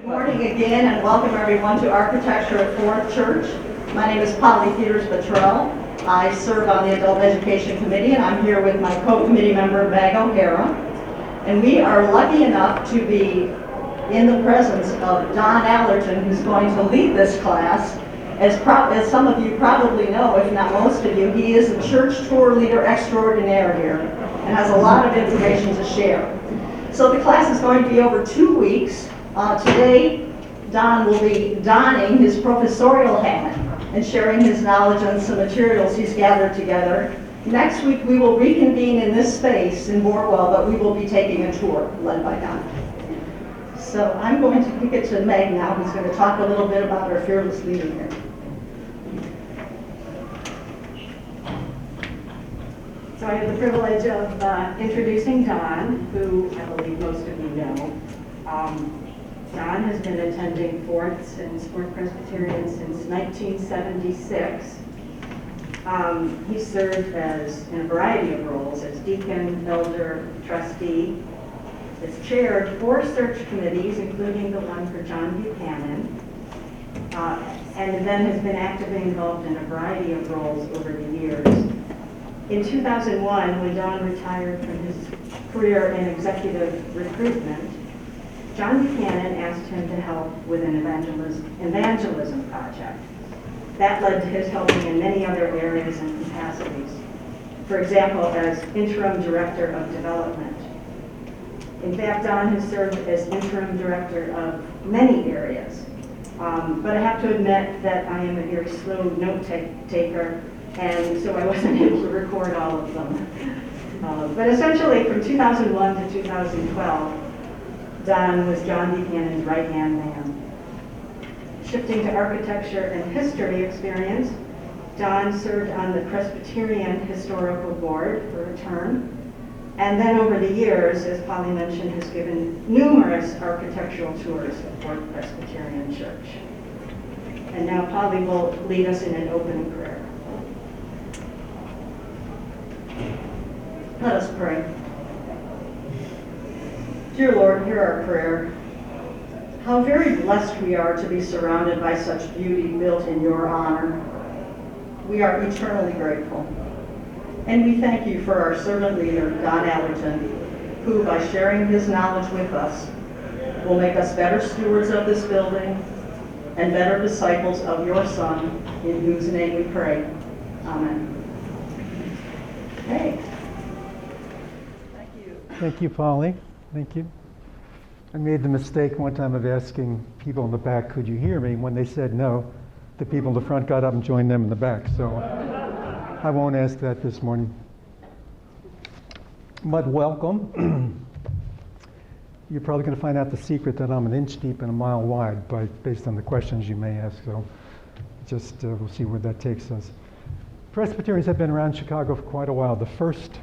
Good morning again, and welcome everyone to Architecture at Fourth Church. My name is Polly Peters-Buttrell. I serve on the Adult Education Committee, and I'm here with my co-committee member, Meg O'Hara. And we are lucky enough to be in the presence of Don Allerton, who's going to lead this class. As some of you probably know, if not most of you, he is a church tour leader extraordinaire here and has a lot of information to share. So the class is going to be over 2 weeks. Today, Don will be donning his professorial hat and sharing his knowledge on some materials he's gathered together. Next week, we will reconvene in this space in Borwell, but we will be taking a tour led by Don. So I'm going to kick it to Meg now, who's going to talk a little bit about our fearless leader here. So I have the privilege of introducing Don, who I believe most of you know. Don has been attending Fourth Presbyterian since 1976. He served in a variety of roles as deacon, elder, trustee. Has chaired 4 search committees, including the one for John Buchanan, and then has been actively involved in a variety of roles over the years. In 2001, when Don retired from his career in executive recruitment, John Buchanan asked him to help with an evangelism project. That led to his helping in many other areas and capacities. For example, as interim director of development. In fact, Don has served as interim director of many areas. But I have to admit that I am a very slow note taker, and so I wasn't able to record all of them. But essentially, from 2001 to 2012, Don was John Buchanan's right-hand man. Shifting to architecture and history experience, Don served on the Presbyterian Historical Board for a term, and then over the years, as Polly mentioned, has given numerous architectural tours of Fourth Presbyterian Church. And now Polly will lead us in an opening prayer. Let us pray. Dear Lord, hear our prayer. How very blessed we are to be surrounded by such beauty built in your honor. We are eternally grateful. And we thank you for our servant leader, Don Allerton, who, by sharing his knowledge with us, will make us better stewards of this building and better disciples of your Son, in whose name we pray. Amen. Okay. Thank you. Thank you, Polly. Thank you. I made the mistake one time of asking people in the back, could you hear me? When they said no, the people in the front got up and joined them in the back. So I won't ask that this morning. But welcome. You're probably going to find out the secret that I'm an inch deep and a mile wide based on the questions you may ask. So just we'll see where that takes us. Presbyterians have been around Chicago for quite a while. The first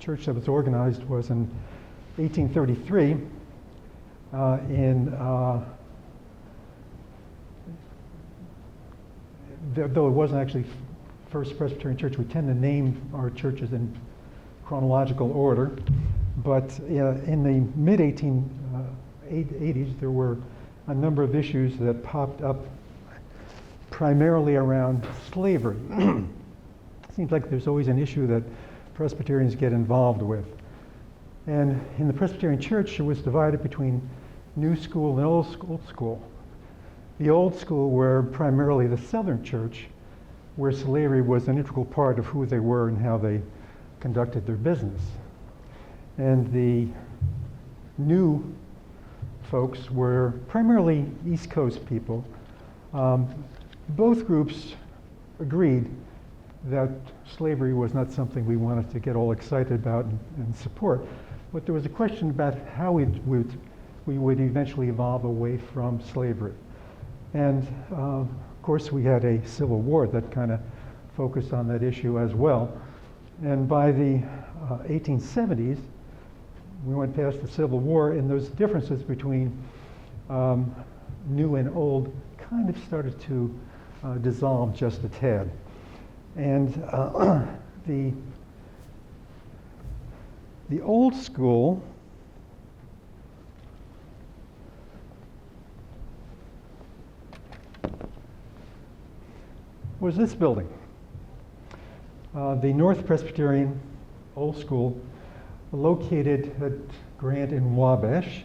church that was organized was in 1833 though it wasn't actually First Presbyterian Church. We tend to name our churches in chronological order, but in the mid-1880s there were a number of issues that popped up primarily around slavery. Seems like there's always an issue that Presbyterians get involved with. And in the Presbyterian Church, it was divided between New School and Old School. The Old School were primarily the Southern Church, where slavery was an integral part of who they were and how they conducted their business. And the New folks were primarily East Coast people. Both groups agreed that slavery was not something we wanted to get all excited about and support. But there was a question about how we would eventually evolve away from slavery. And of course we had a civil war that kind of focused on that issue as well. And by the 1870s, we went past the Civil War, and those differences between new and old kind of started to dissolve just a tad. And the old school was this building. The North Presbyterian Old School, located at Grant and Wabash,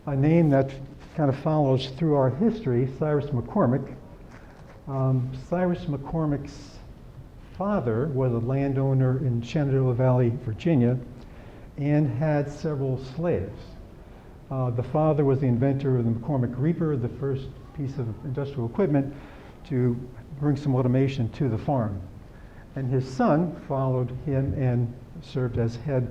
a name that kind of follows through our history, Cyrus Mccormick. Cyrus McCormick's father was a landowner in Shenandoah Valley, Virginia, and had several slaves. The father was the inventor of the McCormick Reaper, the first piece of industrial equipment to bring some automation to the farm. And his son followed him and served as head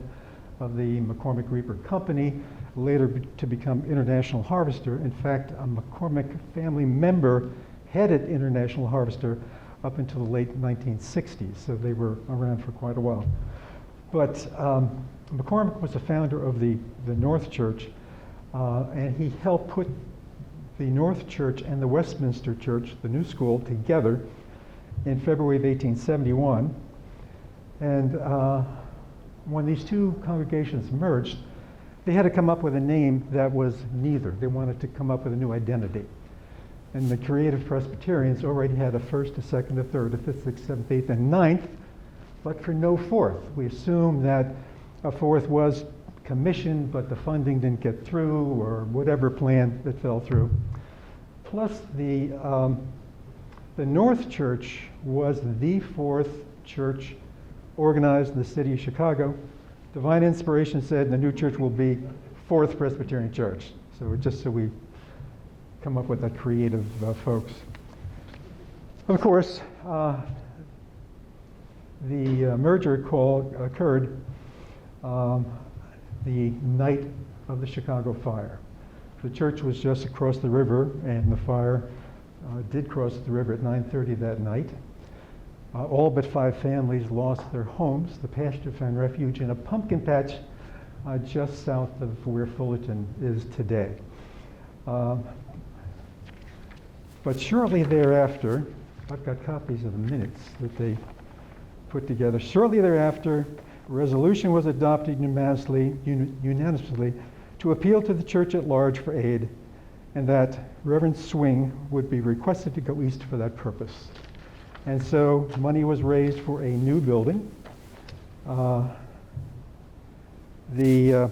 of the McCormick Reaper Company, later to become International Harvester. In fact, a McCormick family member headed International Harvester up until the late 1960s, so they were around for quite a while. But McCormick was the founder of the North Church, and he helped put the North Church and the Westminster Church, the new school, together in February of 1871. And when these two congregations merged, they had to come up with a name that was neither. They wanted to come up with a new identity. And the creative Presbyterians already had a first, a second, a third, a fifth, sixth, seventh, eighth, and ninth, but for no fourth. We assumed that a fourth was commissioned, but the funding didn't get through, or whatever plan that fell through. Plus, the North Church was the fourth church organized in the city of Chicago. Divine inspiration said the new church will be Fourth Presbyterian Church. So just so we come up with that creative folks. Of course, the merger occurred the night of the Chicago fire. The church was just across the river, and the fire did cross the river at 9:30 that night. All but 5 families lost their homes. The pastor found refuge in a pumpkin patch just south of where Fullerton is today. But shortly thereafter, I've got copies of the minutes that they put together. Shortly thereafter, a resolution was adopted unanimously to appeal to the church at large for aid, and that Reverend Swing would be requested to go east for that purpose. And so money was raised for a new building. The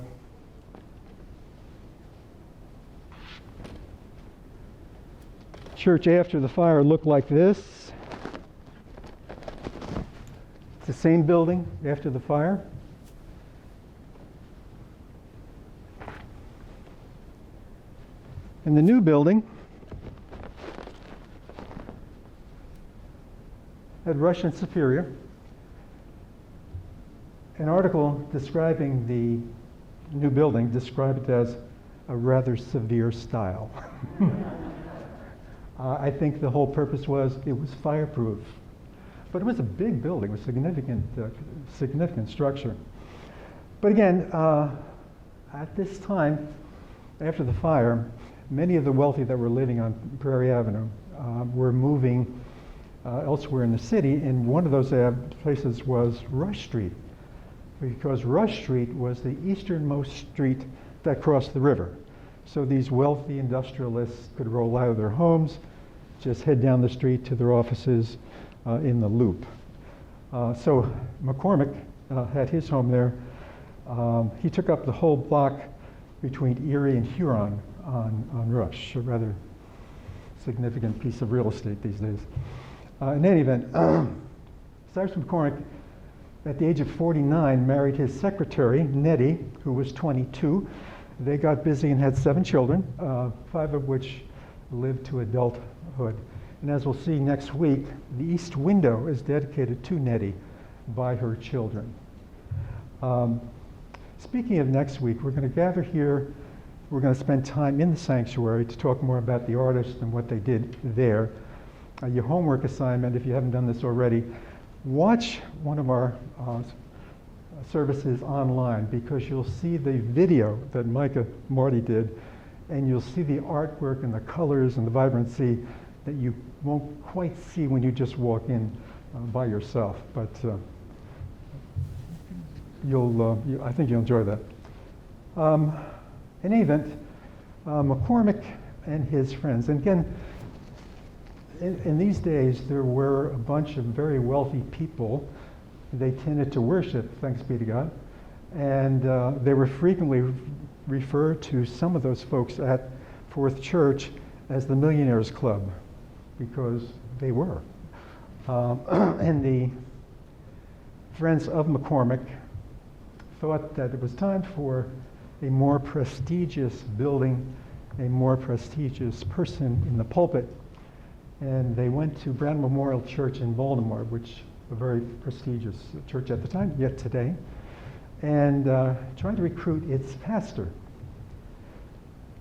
church after the fire looked like this. It's the same building after the fire. And the new building at Rush and Superior. An article describing the new building described it as a rather severe style. I think the whole purpose was it was fireproof. But it was a big building with significant structure. But again, at this time, after the fire, many of the wealthy that were living on Prairie Avenue were moving elsewhere in the city, and one of those places was Rush Street, because Rush Street was the easternmost street that crossed the river. So these wealthy industrialists could roll out of their homes, just head down the street to their offices in the Loop. So McCormick had his home there. He took up the whole block between Erie and Huron on Rush, a rather significant piece of real estate these days. In any event, Cyrus McCormick, at the age of 49, married his secretary, Nettie, who was 22. They got busy and had 7 children, 5 of which lived to adulthood. And as we'll see next week, the east window is dedicated to Nettie by her children. Speaking of next week, we're going to gather here. We're going to spend time in the sanctuary to talk more about the artists and what they did there. Your homework assignment, if you haven't done this already, watch one of our services online, because you'll see the video that Micah Marty did, and you'll see the artwork and the colors and the vibrancy that you won't quite see when you just walk in by yourself. But I think you'll enjoy that. In any event, McCormick and his friends, and again, in these days, there were a bunch of very wealthy people. They tended to worship, thanks be to God, and they were frequently referred to, some of those folks at Fourth Church, as the Millionaires Club, because they were. And the Friends of McCormick thought that it was time for a more prestigious building, a more prestigious person in the pulpit. And they went to Brown Memorial Church in Baltimore, which a very prestigious church at the time, yet today, and tried to recruit its pastor,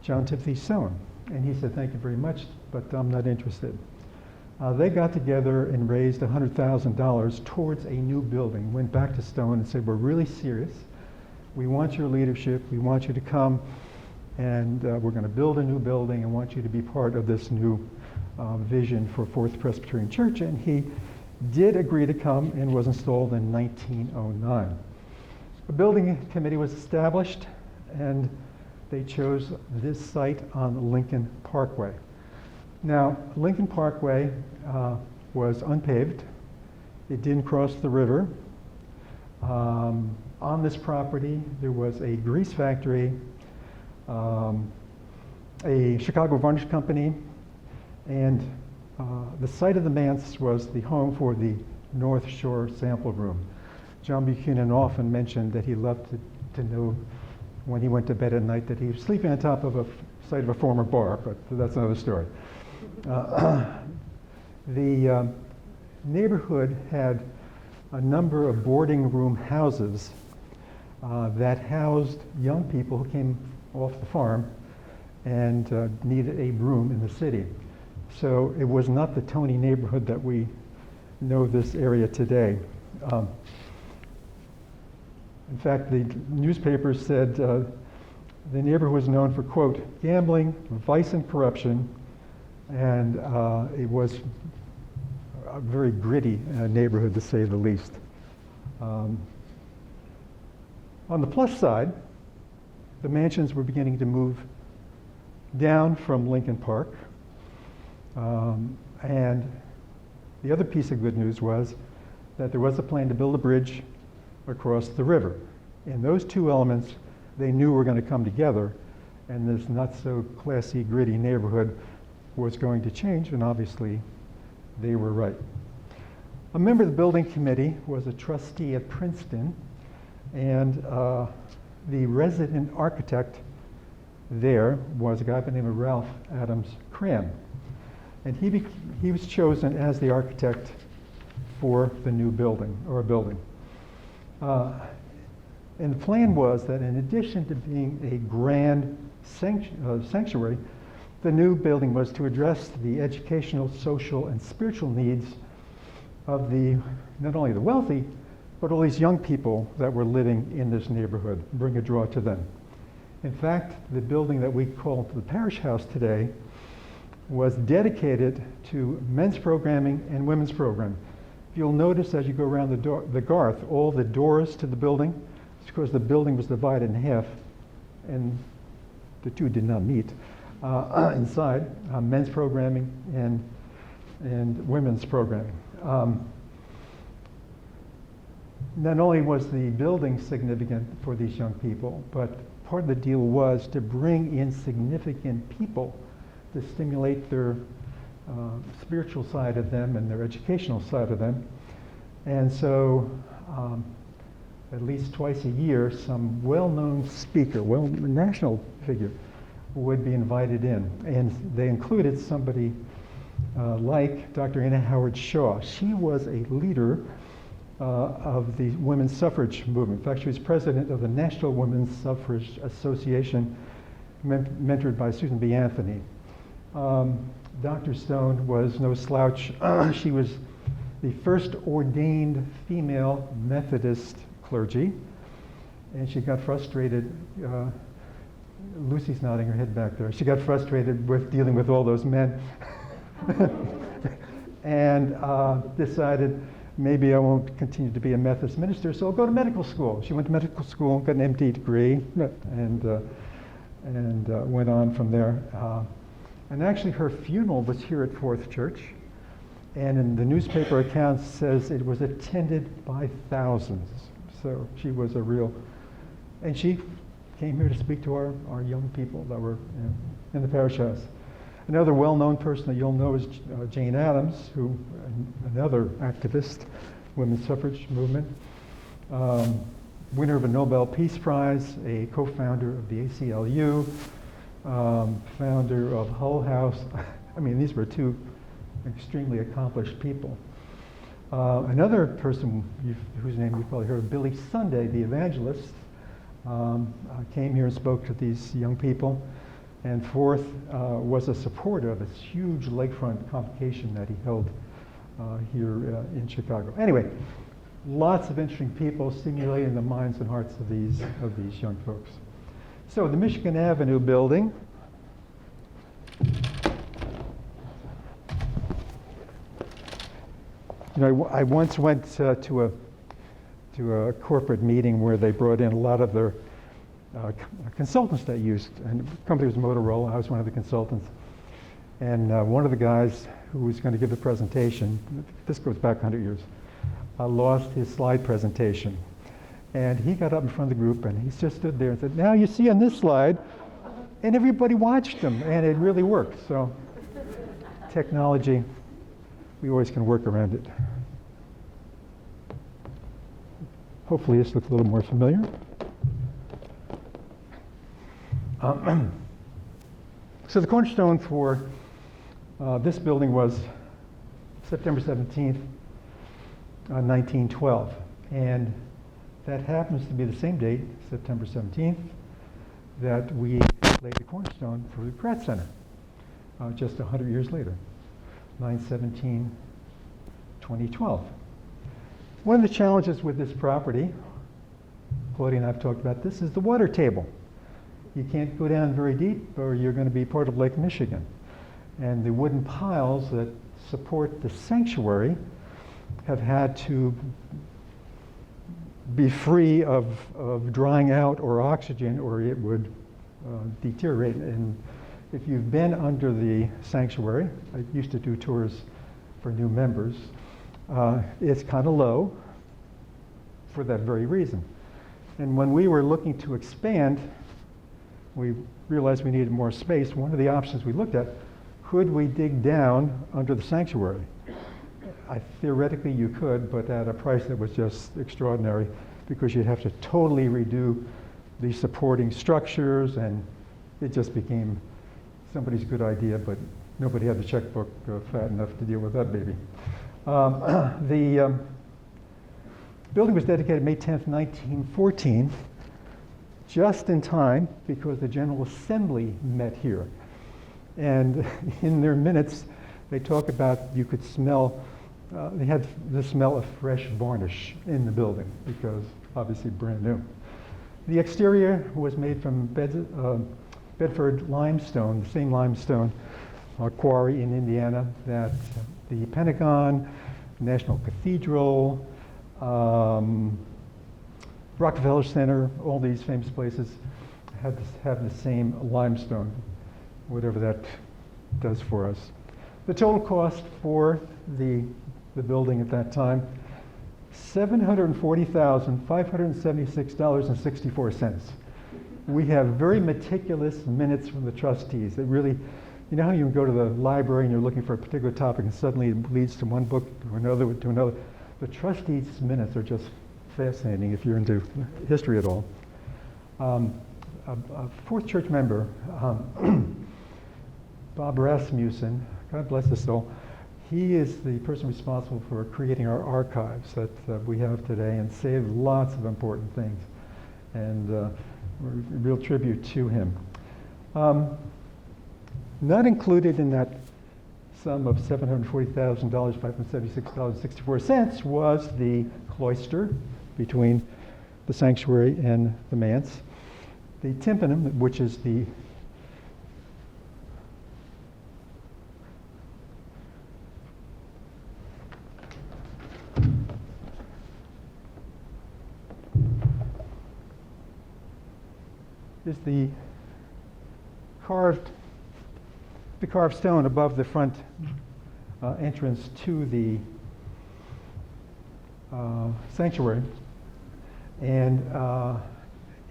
John Timothy Soane. And he said, "Thank you very much, but I'm not interested." They got together and raised $100,000 towards a new building, went back to Stone and said, "We're really serious. We want your leadership. We want you to come, and we're going to build a new building and want you to be part of this new vision for Fourth Presbyterian Church." And he did agree to come and was installed in 1909. A building committee was established, and they chose this site on Lincoln Parkway. Now, Lincoln Parkway was unpaved. It didn't cross the river. On this property, there was a grease factory, a Chicago varnish company, and the site of the manse was the home for the North Shore Sample Room. John Buchanan often mentioned that he loved to know when he went to bed at night that he was sleeping on top of a site of a former bar, but that's another story. The neighborhood had a number of boarding room houses that housed young people who came off the farm and needed a room in the city. So it was not the Tony neighborhood that we know this area today. In fact, the newspapers said the neighborhood was known for, quote, gambling, vice, and corruption, and it was a very gritty neighborhood, to say the least. On the plus side, the mansions were beginning to move down from Lincoln Park, and the other piece of good news was that there was a plan to build a bridge across the river. And those two elements they knew were going to come together, and this not so classy, gritty neighborhood was going to change, and obviously they were right. A member of the building committee was a trustee at Princeton, and the resident architect there was a guy by the name of Ralph Adams Cram. And he was chosen as the architect for the new building, or a building. And the plan was that in addition to being a grand sanctuary, the new building was to address the educational, social, and spiritual needs of not only the wealthy, but all these young people that were living in this neighborhood, bring a draw to them. In fact, the building that we call the Parish House today was dedicated to men's programming and women's programming. You'll notice as you go around the Garth, all the doors to the building, it's because the building was divided in half, and the two did not meet. Inside, men's programming and women's programming. Not only was the building significant for these young people, but part of the deal was to bring in significant people to stimulate their spiritual side of them and their educational side of them. And so at least twice a year, some well-known speaker, national figure, would be invited in. And they included somebody like Dr. Anna Howard Shaw. She was a leader of the women's suffrage movement. In fact, she was president of the National Women's Suffrage Association, mentored by Susan B. Anthony. Dr. Stone was no slouch. She was the first ordained female Methodist clergy, and she got frustrated. Lucy's nodding her head back there. She got frustrated with dealing with all those men and decided, maybe I won't continue to be a Methodist minister, so I'll go to medical school. She went to medical school, got an MD degree, and went on from there. And actually her funeral was here at Fourth Church. And in the newspaper account says it was attended by thousands. So she was a real, and she came here to speak to our young people that were in the parish house. Another well-known person that you'll know is Jane Addams, who another activist, women's suffrage movement, winner of a Nobel Peace Prize, a co-founder of the ACLU, founder of Hull House. I mean, these were two extremely accomplished people. Another person whose name you've probably heard of, Billy Sunday, the evangelist, came here and spoke to these young people. And fourth, was a supporter of this huge lakefront convocation that he held here in Chicago. Anyway, lots of interesting people stimulating the minds and hearts of these young folks. So the Michigan Avenue building. You know, I once went to a corporate meeting where they brought in a lot of their consultants they used, and the company was Motorola. I was one of the consultants, and one of the guys who was going to give the presentation, this goes back 100 years, lost his slide presentation, and he got up in front of the group and he just stood there and said, "Now you see on this slide," and everybody watched him, and it really worked. So technology, we always can work around it. Hopefully this looks a little more familiar. So the cornerstone for this building was September 17th, 1912. And that happens to be the same date, September 17th, that we laid the cornerstone for the Pratt Center, just 100 years later, 9/17/2012. One of the challenges with this property, Claudia and I have talked about this, is the water table. You can't go down very deep or you're going to be part of Lake Michigan. And the wooden piles that support the sanctuary have had to be free of drying out or oxygen, or it would deteriorate. And if you've been under the sanctuary, I used to do tours for new members, it's kind of low for that very reason. And when we were looking to expand, we realized we needed more space. One of the options we looked at, could we dig down under the sanctuary? Theoretically you could, but at a price that was just extraordinary, because you'd have to totally redo the supporting structures, and it just became somebody's good idea, but nobody had the checkbook fat enough to deal with that baby. The building was dedicated May 10th, 1914, just in time because the General Assembly met here. And in their minutes, they talk about you could smell, they had the smell of fresh varnish in the building because obviously brand new. The exterior was made from Bedford limestone, the same limestone quarry in Indiana that the Pentagon, National Cathedral, Rockefeller Center, all these famous places have the same limestone, whatever that does for us. The total cost for the building at that time, $740,576.64. We have very meticulous minutes from the trustees. It really, you know how you can go to the library and you're looking for a particular topic and suddenly it leads to one book to another to another. The trustees' minutes are just fascinating if you're into history at all. A fourth church member, Bob Rasmussen, God bless his soul, he is the person responsible for creating our archives that we have today and saved lots of important things. And real tribute to him. Not included in that sum of $740,576.64 was the cloister between the sanctuary and the manse. The tympanum, which is the carved stone above the front entrance to the sanctuary. And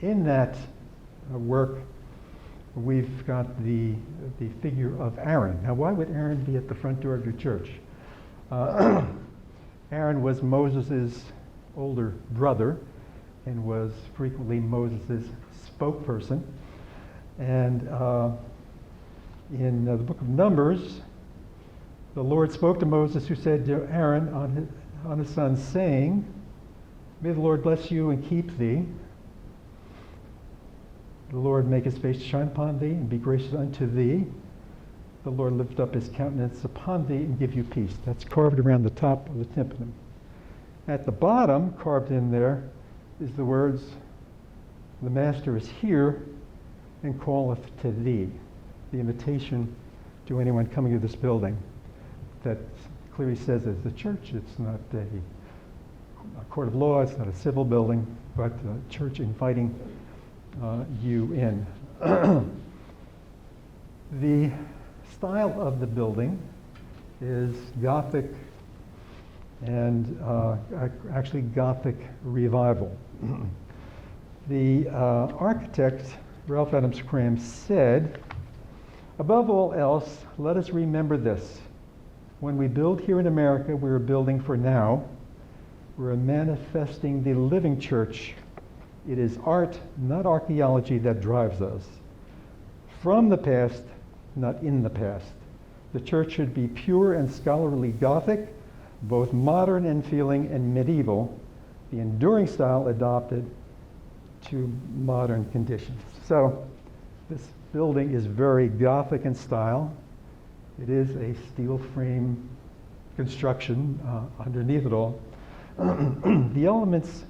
in that work, we've got the figure of Aaron. Now, why would Aaron be at the front door of your church? Aaron was Moses' older brother and was frequently Moses' spokesperson. And in the book of Numbers, the Lord spoke to Moses, who said to Aaron on his son, saying, "May the Lord bless you and keep thee. The Lord make his face to shine upon thee and be gracious unto thee. The Lord lift up his countenance upon thee and give you peace." That's carved around the top of the tympanum. At the bottom, carved in there, is the words, "The Master is here and calleth to thee." The invitation to anyone coming to this building that clearly says it's a church. It's not a court of law. It's not a civil building, but a church inviting you in. The style of the building is Gothic and actually Gothic Revival. The architect, Ralph Adams Cram, said, "Above all else, let us remember this. When we build here in America, we're building for now. We're manifesting the living church. It is art, not archaeology, that drives us. From the past, not in the past. The church should be pure and scholarly Gothic, both modern in feeling and medieval, the enduring style adopted to modern conditions." So this building is very Gothic in style. It is a steel frame construction underneath it all. The elements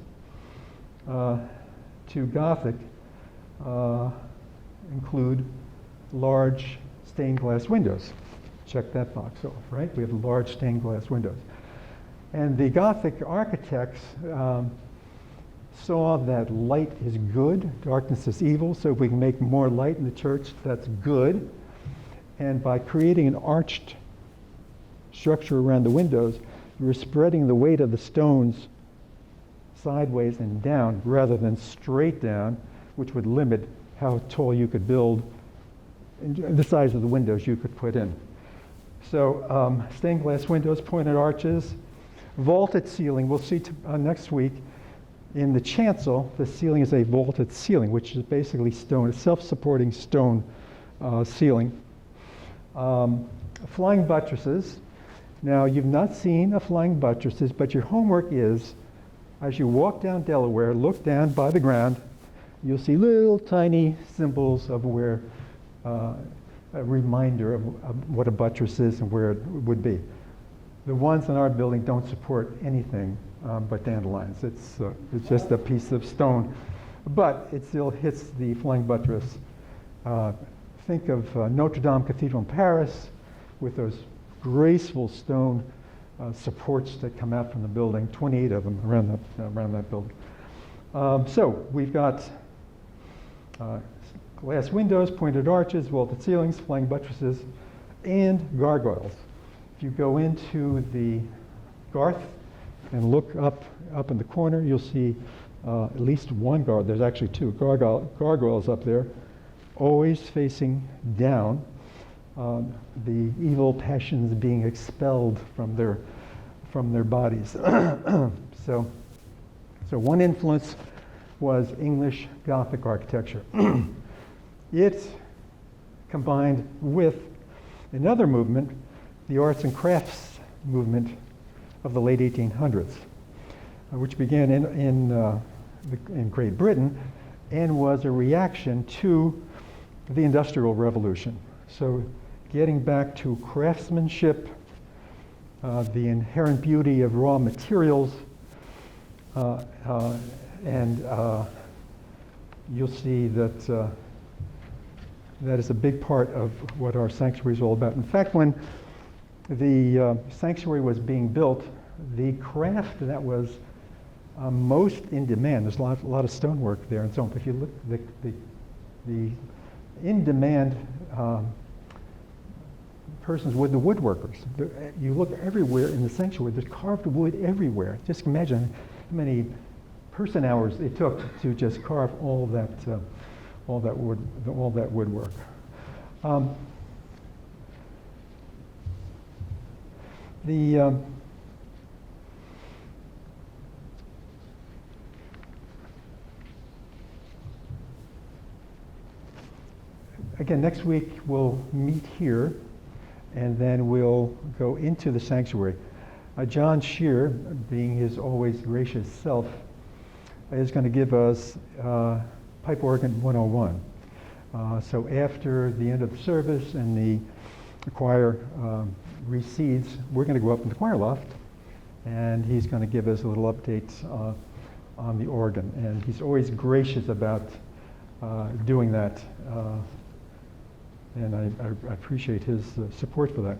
to Gothic include large stained glass windows. Check that box off, right? We have large stained glass windows. And the Gothic architects saw that light is good, darkness is evil, so if we can make more light in the church, that's good. And by creating an arched structure around the windows, we're spreading the weight of the stones sideways and down rather than straight down, which would limit how tall you could build and the size of the windows you could put in. So stained glass windows, pointed arches, vaulted ceiling. We'll see next week in the chancel, the ceiling is a vaulted ceiling, which is basically stone, a self-supporting stone ceiling. Flying buttresses. Now, you've not seen a flying buttresses, but your homework is, as you walk down Delaware, look down by the ground, you'll see little tiny symbols of where, a reminder of what a buttress is and where it would be. The ones in our building don't support anything but dandelions. It's just a piece of stone, but it still hits the flying buttress. Think of Notre Dame Cathedral in Paris with those graceful stone supports that come out from the building, 28 of them around that building. So we've got glass windows, pointed arches, vaulted ceilings, flying buttresses, and gargoyles. If you go into the garth and look up in the corner, you'll see at least one gargoyle. There's actually two gargoyles up there, always facing down, the evil passions being expelled from their bodies. So one influence was English Gothic architecture. It combined with another movement, the arts and crafts movement of the late 1800s, which began in Great Britain and was a reaction to the Industrial Revolution. So getting back to craftsmanship, the inherent beauty of raw materials, and you'll see that that is a big part of what our sanctuary is all about. In fact, when the sanctuary was being built, the craft that was most in demand, there's a lot of stonework there and so on, but if you look at the in-demand persons with the woodworkers. You look everywhere in the sanctuary, there's carved wood everywhere. Just imagine how many person hours it took to just carve all that woodwork. Again, next week we'll meet here, and then we'll go into the sanctuary. John Shear, being his always gracious self, is going to give us Pipe Organ 101. So after the end of the service and the choir recedes, we're going to go up in the choir loft, and he's going to give us a little update on the organ. And he's always gracious about doing that. And I appreciate his support for that.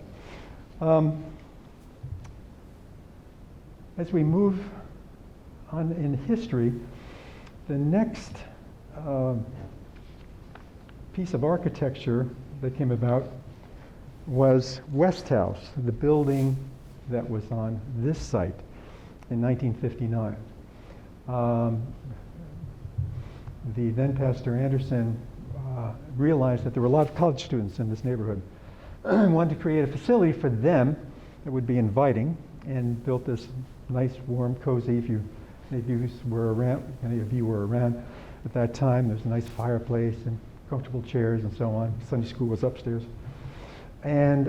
As we move on in history, the next piece of architecture that came about was West House, the building that was on this site in 1959. The then Pastor Anderson realized that there were a lot of college students in this neighborhood and wanted to create a facility for them that would be inviting, and built this nice, warm, cozy. If any of you were around at that time, there's a nice fireplace and comfortable chairs and so on. Sunday school was upstairs. And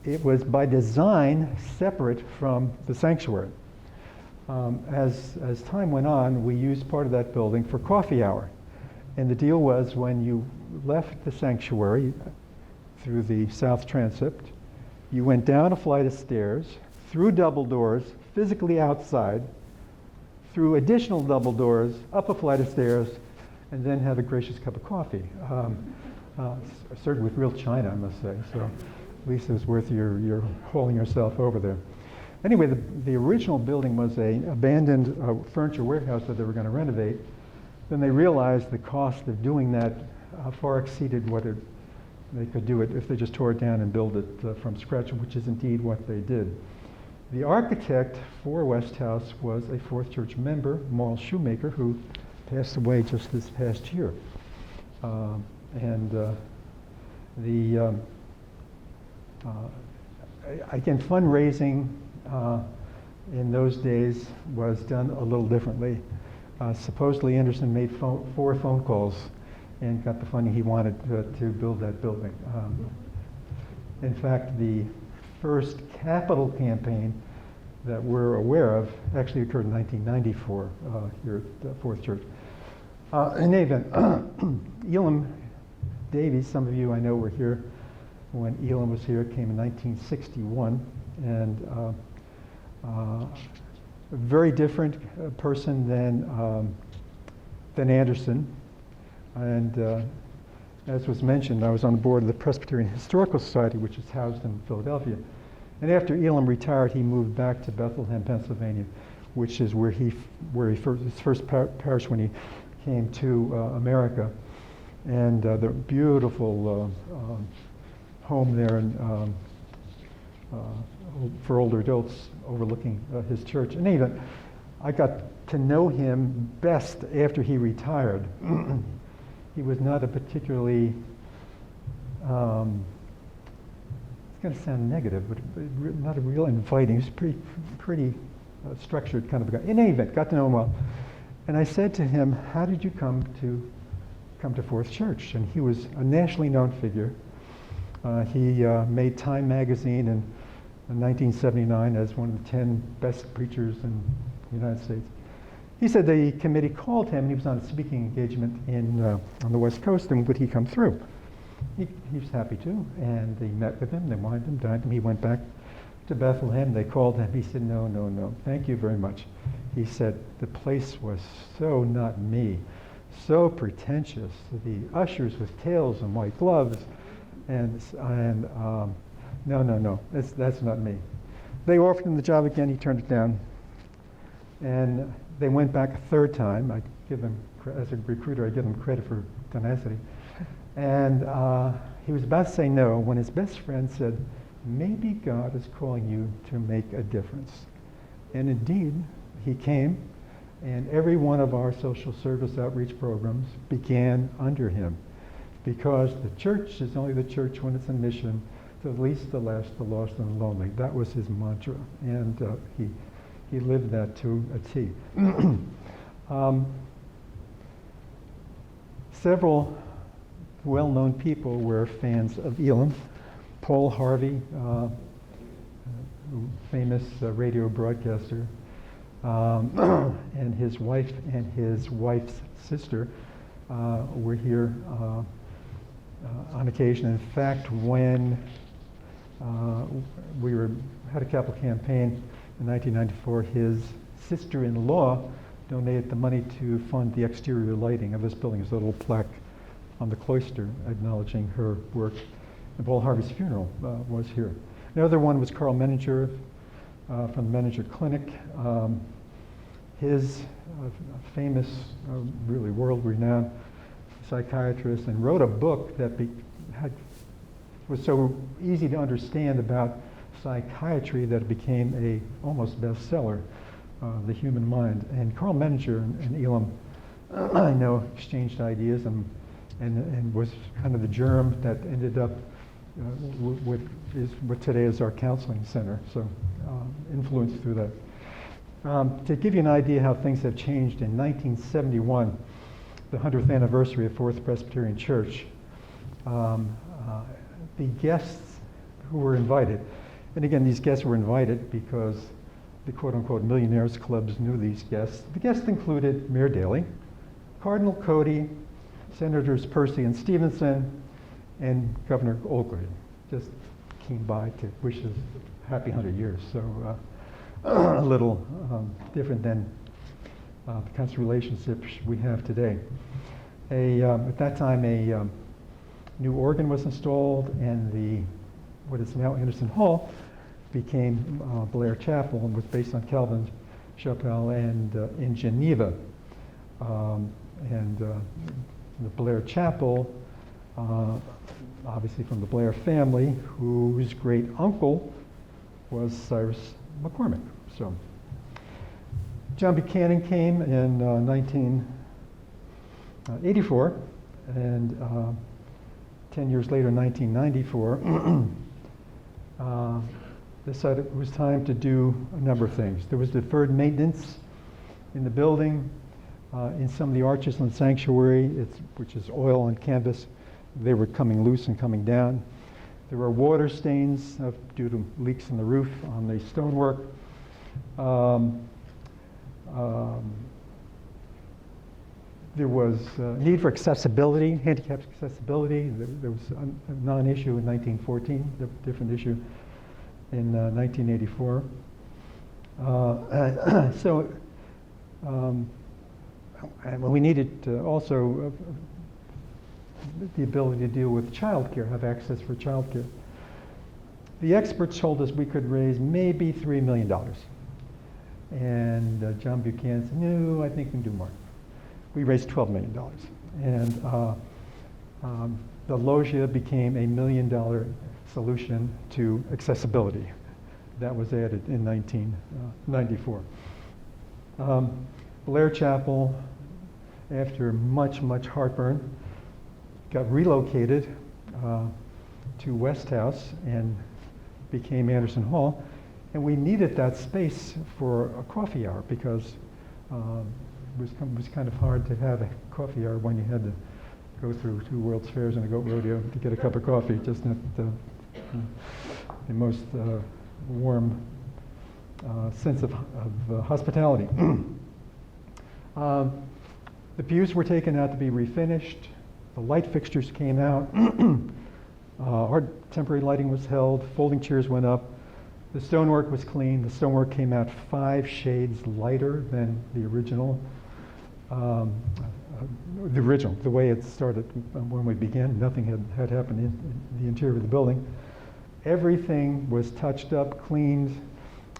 it was by design separate from the sanctuary. As time went on, we used part of that building for coffee hour. And the deal was, when you left the sanctuary through the south transept, you went down a flight of stairs, through double doors, physically outside, through additional double doors, up a flight of stairs, and then have a gracious cup of coffee. Served with real china, I must say. So at least it was worth your hauling yourself over there. Anyway, the original building was an abandoned furniture warehouse that they were going to renovate. Then they realized the cost of doing that far exceeded what they could do it if they just tore it down and build it from scratch, which is indeed what they did. The architect for West House was a Fourth Church member, Maul Shoemaker, who passed away just this past year. Again, fundraising in those days was done a little differently. Supposedly Anderson made 4 phone calls and got the funding he wanted to build that building. In fact, the first capital campaign that we're aware of actually occurred in 1994 here at Fourth Church. In any event, Elam Davies, some of you I know were here when Elam was here, came in 1961, and a very different person than Anderson. And as was mentioned, I was on the board of the Presbyterian Historical Society, which is housed in Philadelphia. And after Elam retired, he moved back to Bethlehem, Pennsylvania, which is his first parish when he came to America. And the beautiful home there for older adults overlooking his church. And even I got to know him best after he retired. He was not a particularly, it's going to sound negative, but not a real inviting. He was pretty structured kind of a guy. In any event, got to know him well. And I said to him, how did you come to Fourth Church? And he was a nationally known figure. He made Time magazine in 1979 as one of the 10 best preachers in the United States. He said the committee called him, and he was on a speaking engagement on the West Coast, and would he come through? He was happy to, and they met with him, they wined him, dined him. He went back to Bethlehem. They called him. He said, no, thank you very much. He said, the place was so not me, so pretentious. The ushers with tails and white gloves, and no, that's not me. They offered him the job again. He turned it down, and they went back a third time. I give them, as a recruiter, I give them credit for tenacity. And he was about to say no when his best friend said, maybe God is calling you to make a difference. And indeed, he came, and every one of our social service outreach programs began under him, because the church is only the church when it's in mission, to the least, the last, the lost, and the lonely. That was his mantra, and he lived that to a T. Several well-known people were fans of Elam. Paul Harvey, famous radio broadcaster, and his wife and his wife's sister were here on occasion. In fact, when we had a capital campaign in 1994, his sister-in-law donated the money to fund the exterior lighting of this building. There's a little plaque on the cloister acknowledging her work. And Paul Harvey's funeral was here. Another one was Carl Menninger from the Menninger Clinic. His famous, really world-renowned psychiatrist, and wrote a book that was so easy to understand about psychiatry that it became a almost bestseller, The Human Mind. And Carl Menninger and Elam, I know, exchanged ideas and was kind of the germ that ended up with what today is our counseling center, so influenced through that. To give you an idea how things have changed, in 1971, the 100th anniversary of Fourth Presbyterian Church, the guests who were invited, and again, these guests were invited because the quote-unquote Millionaires Clubs knew these guests. The guests included Mayor Daley, Cardinal Cody, Senators Percy and Stevenson, and Governor Olcott. Just came by to wish us happy 100 years. So a little different than the kinds of relationships we have today. At that time, a new organ was installed, and what is now Anderson Hall became Blair Chapel, and was based on Calvin's chapel and in Geneva. The Blair Chapel, obviously from the Blair family, whose great uncle was Cyrus Mccormick. So John Buchanan came in 1984, and 10 years later, 1994, decided it was time to do a number of things. There was deferred maintenance in the building, in some of the arches in the sanctuary, which is oil and canvas. They were coming loose and coming down. There were water stains due to leaks in the roof on the stonework. There was need for accessibility, handicapped accessibility. There was a non-issue in 1914, a different issue in 1984. And we needed also the ability to deal with childcare, have access for childcare. The experts told us we could raise maybe $3 million. And John Buchanan said, no, I think we can do more. We raised $12 million. And the loggia became a $1 million solution to accessibility. That was added in 1994. Blair Chapel, after much, much heartburn, got relocated to West House and became Anderson Hall. And we needed that space for a coffee hour because it was kind of hard to have a coffee hour when you had to go through 2 World's Fairs and a goat rodeo to get a cup of coffee. Just not the most warm sense of hospitality. The pews were taken out to be refinished. The light fixtures came out. Our temporary lighting was held. Folding chairs went up. The stonework was clean. The stonework came out 5 shades lighter than the original. The way it started when we began, nothing had happened in the interior of the building. Everything was touched up, cleaned.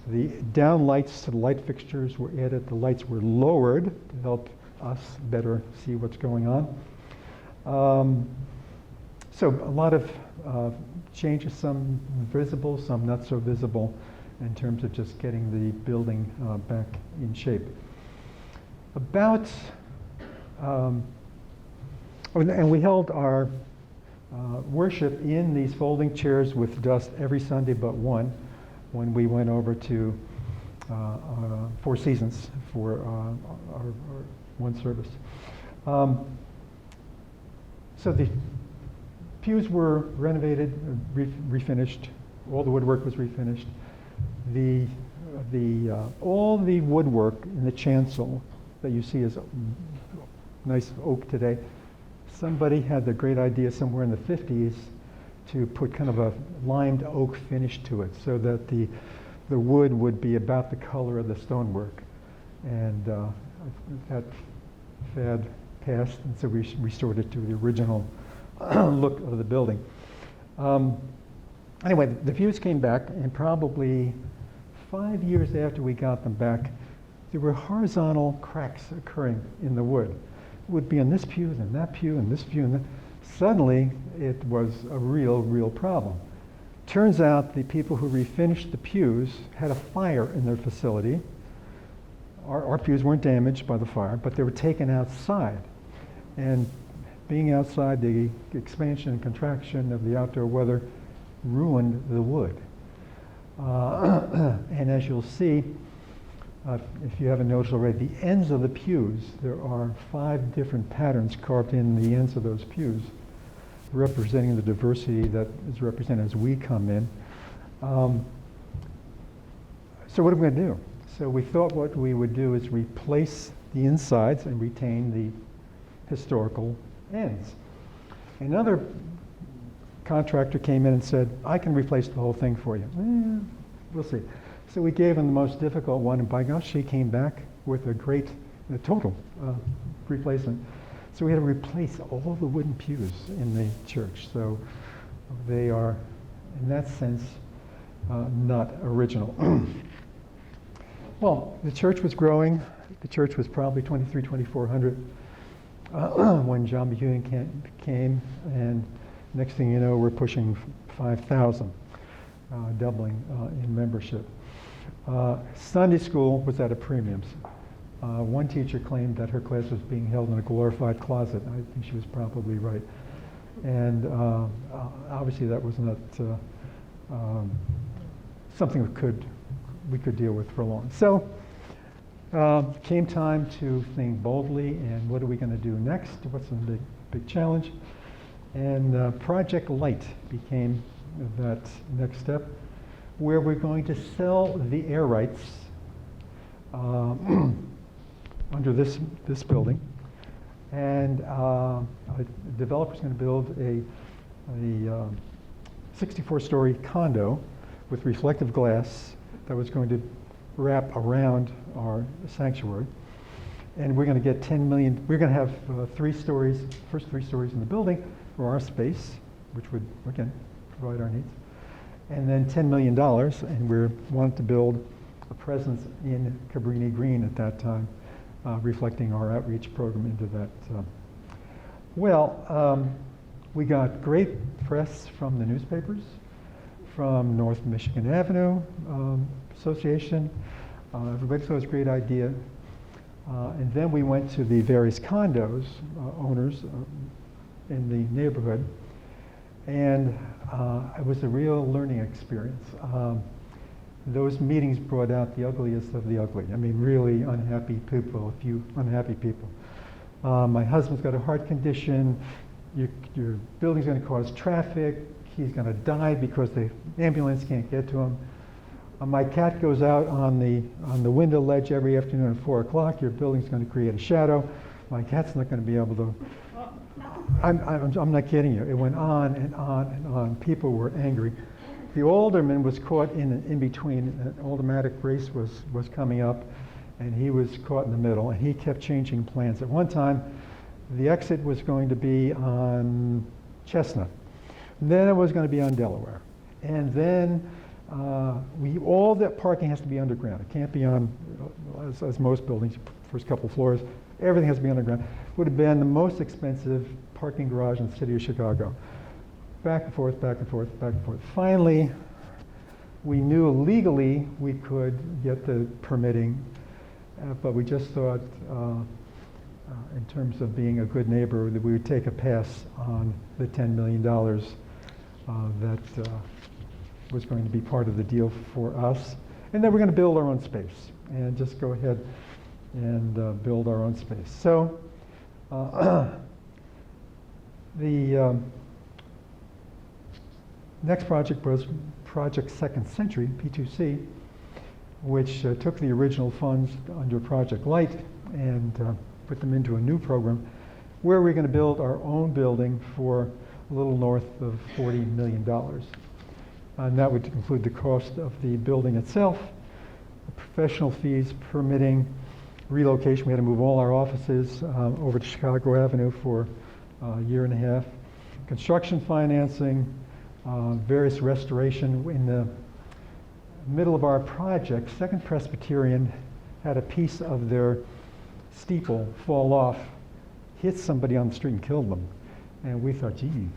The down lights to the light fixtures were added. The lights were lowered to help us better see what's going on. So a lot of changes, some visible, some not so visible, in terms of just getting the building back in shape. And we held our worship in these folding chairs with dust every Sunday but one, when we went over to Four Seasons for our one service. So the pews were renovated, refinished. All the woodwork was refinished. All the woodwork in the chancel that you see is nice oak today. Somebody had the great idea somewhere in the 50s to put kind of a limed oak finish to it, so that the wood would be about the color of the stonework. And that fad passed, and so we restored it to the original look of the building. Anyway, the pews came back, and probably 5 years after we got them back, there were horizontal cracks occurring in the wood. It would be on this pew, then that pew, and this pew, and that. Suddenly, it was a real problem. Turns out the people who refinished the pews had a fire in their facility. Our pews weren't damaged by the fire, but they were taken outside. And being outside, the expansion and contraction of the outdoor weather ruined the wood. And as you'll see, if you haven't noticed already, the ends of the pews, there are 5 different patterns carved in the ends of those pews, representing the diversity that is represented as we come in. So what are we going to do? So we thought what we would do is replace the insides and retain the historical ends. Another contractor came in and said, I can replace the whole thing for you. We'll see. So we gave him the most difficult one, and by gosh, he came back with a total replacement. So we had to replace all the wooden pews in the church. So they are, in that sense, not original. Well, the church was growing. The church was probably 2,400 when John Buchanan came, and next thing you know, we're pushing 5,000, doubling in membership. Sunday school was at a premium. One teacher claimed that her class was being held in a glorified closet. I think she was probably right. And obviously that was not something we could deal with for long. So came time to think boldly, and what are we going to do next? What's the big challenge? And Project Light became that next step, where we're going to sell the air rights under this building, and a developer's going to build a 64-story condo with reflective glass that was going to wrap around our sanctuary, and we're going to get 10 million. We're going to have 3 stories, first 3 stories in the building for our space, which would again provide our needs, and then $10 million, and we wanted to build a presence in Cabrini Green at that time, reflecting our outreach program into that. We got great press from the newspapers, from North Michigan Avenue Association. Everybody thought it was a great idea. And then we went to the various condos owners in the neighborhood, and it was a real learning experience. Those meetings brought out the ugliest of the ugly. I mean, really unhappy people, a few unhappy people. My husband's got a heart condition. Your building's going to cause traffic. He's going to die because the ambulance can't get to him. My cat goes out on the window ledge every afternoon at 4 o'clock. Your building's going to create a shadow. My cat's not going to be able to. I'm not kidding you. It went on and on and on. People were angry. The alderman was caught in between. An aldermanic race was coming up, and he was caught in the middle, and he kept changing plans. At one time, the exit was going to be on Chestnut. Then it was going to be on Delaware. And then all that parking has to be underground. It can't be on, as most buildings, first couple floors. Everything has to be underground. Would have been the most expensive parking garage in the city of Chicago. back and forth, back and forth, back and forth. Finally, we knew legally we could get the permitting, but we just thought, in terms of being a good neighbor, that we would take a pass on the $10 million that was going to be part of the deal for us. And then we're going to build our own space and just go ahead and build our own space. So the next project was Project Second Century, P2C, which took the original funds under Project Light and put them into a new program where we're going to build our own building for a little north of $40 million. And that would include the cost of the building itself, the professional fees, permitting, relocation. We had to move all our offices over to Chicago Avenue for a year and a half. Construction financing, various restoration. In the middle of our project, Second Presbyterian had a piece of their steeple fall off, hit somebody on the street and killed them. And we thought, gee,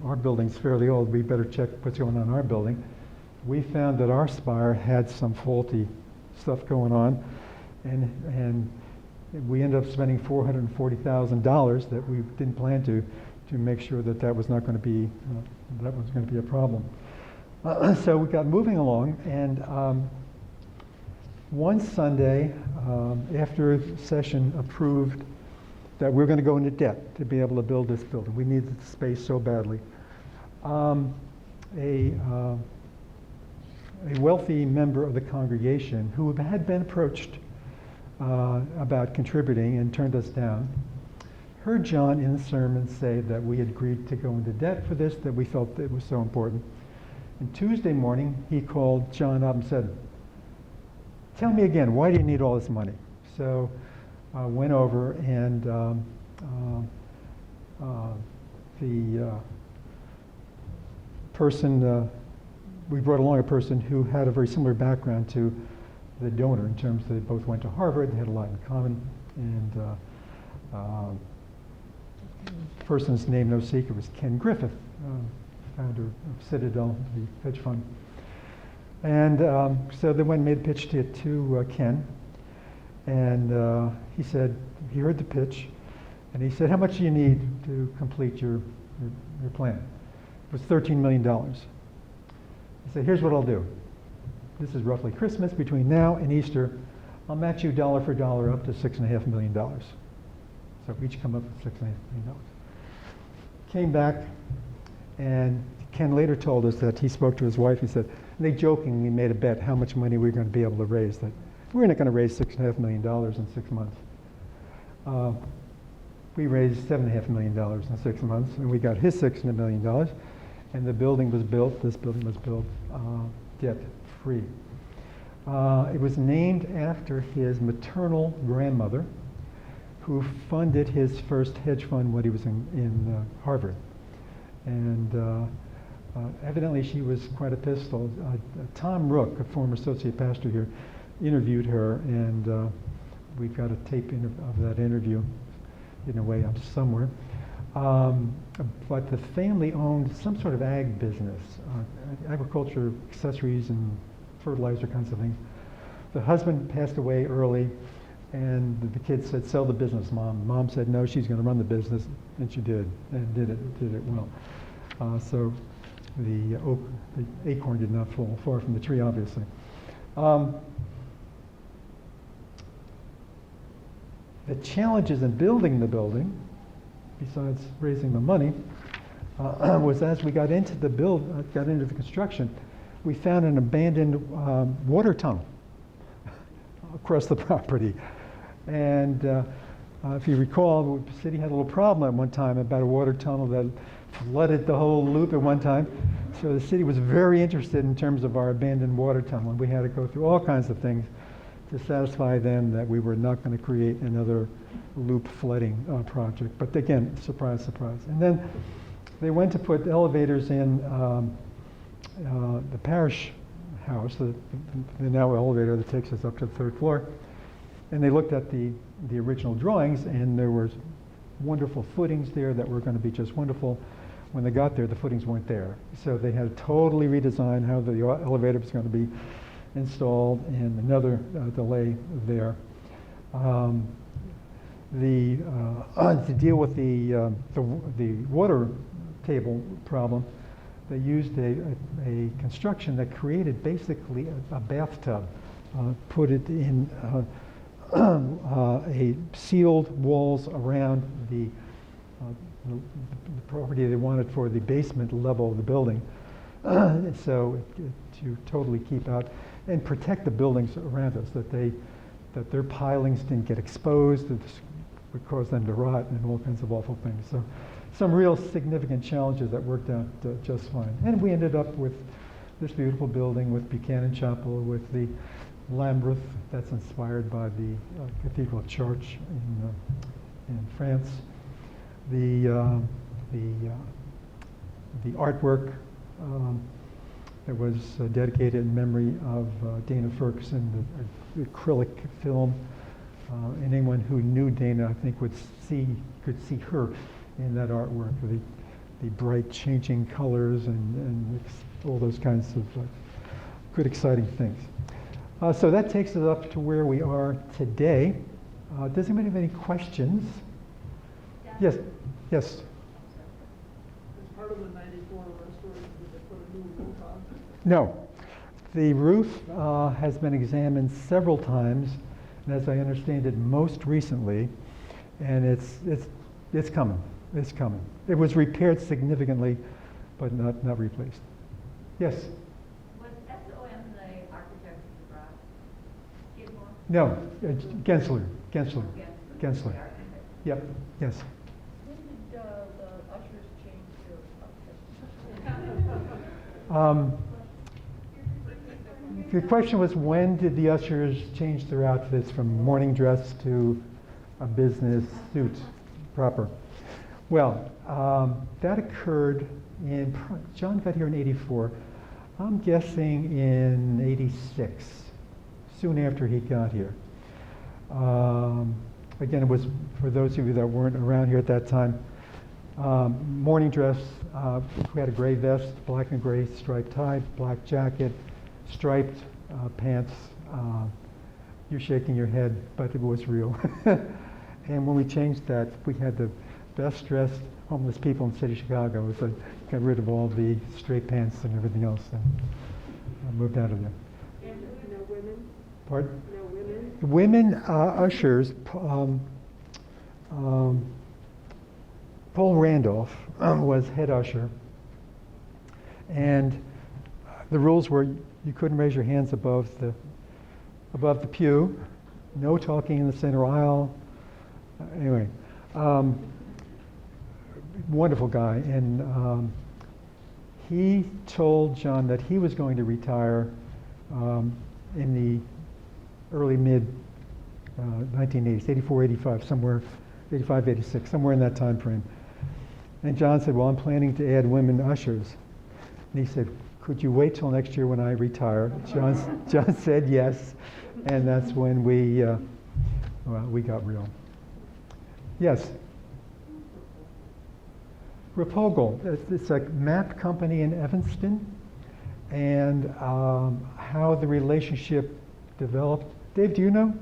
our building's fairly old, we better check what's going on in our building. We found that our spire had some faulty stuff going on, and we ended up spending $440,000 that we didn't plan to make sure that that was not going to be a problem. So we got moving along, and one Sunday, after the session approved that we're going to go into debt to be able to build this building. We needed the space so badly. A wealthy member of the congregation who had been approached about contributing and turned us down, heard John in the sermon say that we had agreed to go into debt for this, that we felt it was so important. And Tuesday morning, he called John up and said, "Tell me again, why do you need all this money?" So went over, and the person, we brought along a person who had a very similar background to the donor in terms that they both went to Harvard, they had a lot in common, and the person's name, no secret, was Ken Griffith, founder of Citadel, the hedge fund. And so they went and made a pitch to Ken, and he said, he heard the pitch, and he said, "How much do you need to complete your plan?" It was $13 million. He said, "Here's what I'll do. This is roughly Christmas. Between now and Easter, I'll match you dollar for dollar up to $6.5 million. So we each come up with $6.5 million. Came back, and Ken later told us that he spoke to his wife. He said, they jokingly made a bet how much money we were going to be able to raise. That we're not going to raise $6.5 million in 6 months. We raised $7.5 million in 6 months, and we got his $6.5 million, and the building was built. This building was built debt-free. It was named after his maternal grandmother, who funded his first hedge fund when he was in Harvard. And evidently she was quite a pistol. Tom Rook, a former associate pastor here, interviewed her, and we've got a tape of that interview in a way up somewhere. But the family owned some sort of ag business, agriculture, accessories, and fertilizer kinds of things. The husband passed away early, and the kids said, "Sell the business, Mom." Mom said, "No, she's going to run the business," and she did, and did it well. So the acorn did not fall far from the tree, obviously. The challenges in building the building, besides raising the money, was as we got into the construction, we found an abandoned water tunnel across the property. And if you recall, the city had a little problem at one time about a water tunnel that flooded the whole loop at one time. So the city was very interested in terms of our abandoned water tunnel, and we had to go through all kinds of things to satisfy them that we were not going to create another loop flooding project. But again, surprise, surprise. And then they went to put elevators in the parish house, the now elevator that takes us up to the third floor. And they looked at the original drawings, and there was wonderful footings there that were going to be just wonderful. when they got there, the footings weren't there. So they had to totally redesign how the elevator was going to be installed, and another delay there. To deal with the water table problem, they used a construction that created basically a bathtub, put it in a sealed walls around the property they wanted for the basement level of the building. So to totally keep out and protect the buildings around us, that their pilings didn't get exposed, that this would cause them to rot and all kinds of awful things. So some real significant challenges that worked out just fine. And we ended up with this beautiful building with Buchanan Chapel, with the Lambeth that's inspired by the Cathedral Church in France. The artwork that was dedicated in memory of Dana Ferguson, the acrylic film. And anyone who knew Dana, I think, could see her in that artwork, the bright changing colors and all those kinds of good, exciting things. So that takes us up to where we are today. Does anybody have any questions? Yes. Yes. As part of the 94 restoration, did they put a new roof on? No. The roof has been examined several times, and as I understand it, most recently, and it's coming. It's coming. It was repaired significantly, but not replaced. Yes. Was SOM the architect who brought Skidmore? No. Gensler. Gensler. Yep. Yes. When did the ushers change their outfit? The question was, when did the ushers change their outfits from morning dress to a business suit proper? Well, that occurred John got here in '84. I'm guessing in '86, soon after he got here. Again, it was, for those of you that weren't around here at that time, morning dress. We had a gray vest, black and gray striped tie, black jacket, striped pants. You're shaking your head, but it was real. And when we changed that, we had the best dressed homeless people in the city of Chicago. So got rid of all the straight pants and everything else and moved out of there. And no women? Pardon? No women? Women ushers, Paul Randolph was head usher, and the rules were you couldn't raise your hands above the pew, no talking in the center aisle. Anyway, wonderful guy, and he told John that he was going to retire in the early mid 1980s, 84, 85, somewhere, 85, 86, somewhere in that time frame. And John said, well, I'm planning to add women ushers. And he said, could you wait till next year when I retire? John said yes, and that's when we got real. Yes? Repogel, it's a map company in Evanston, and how the relationship developed. Dave, do you know?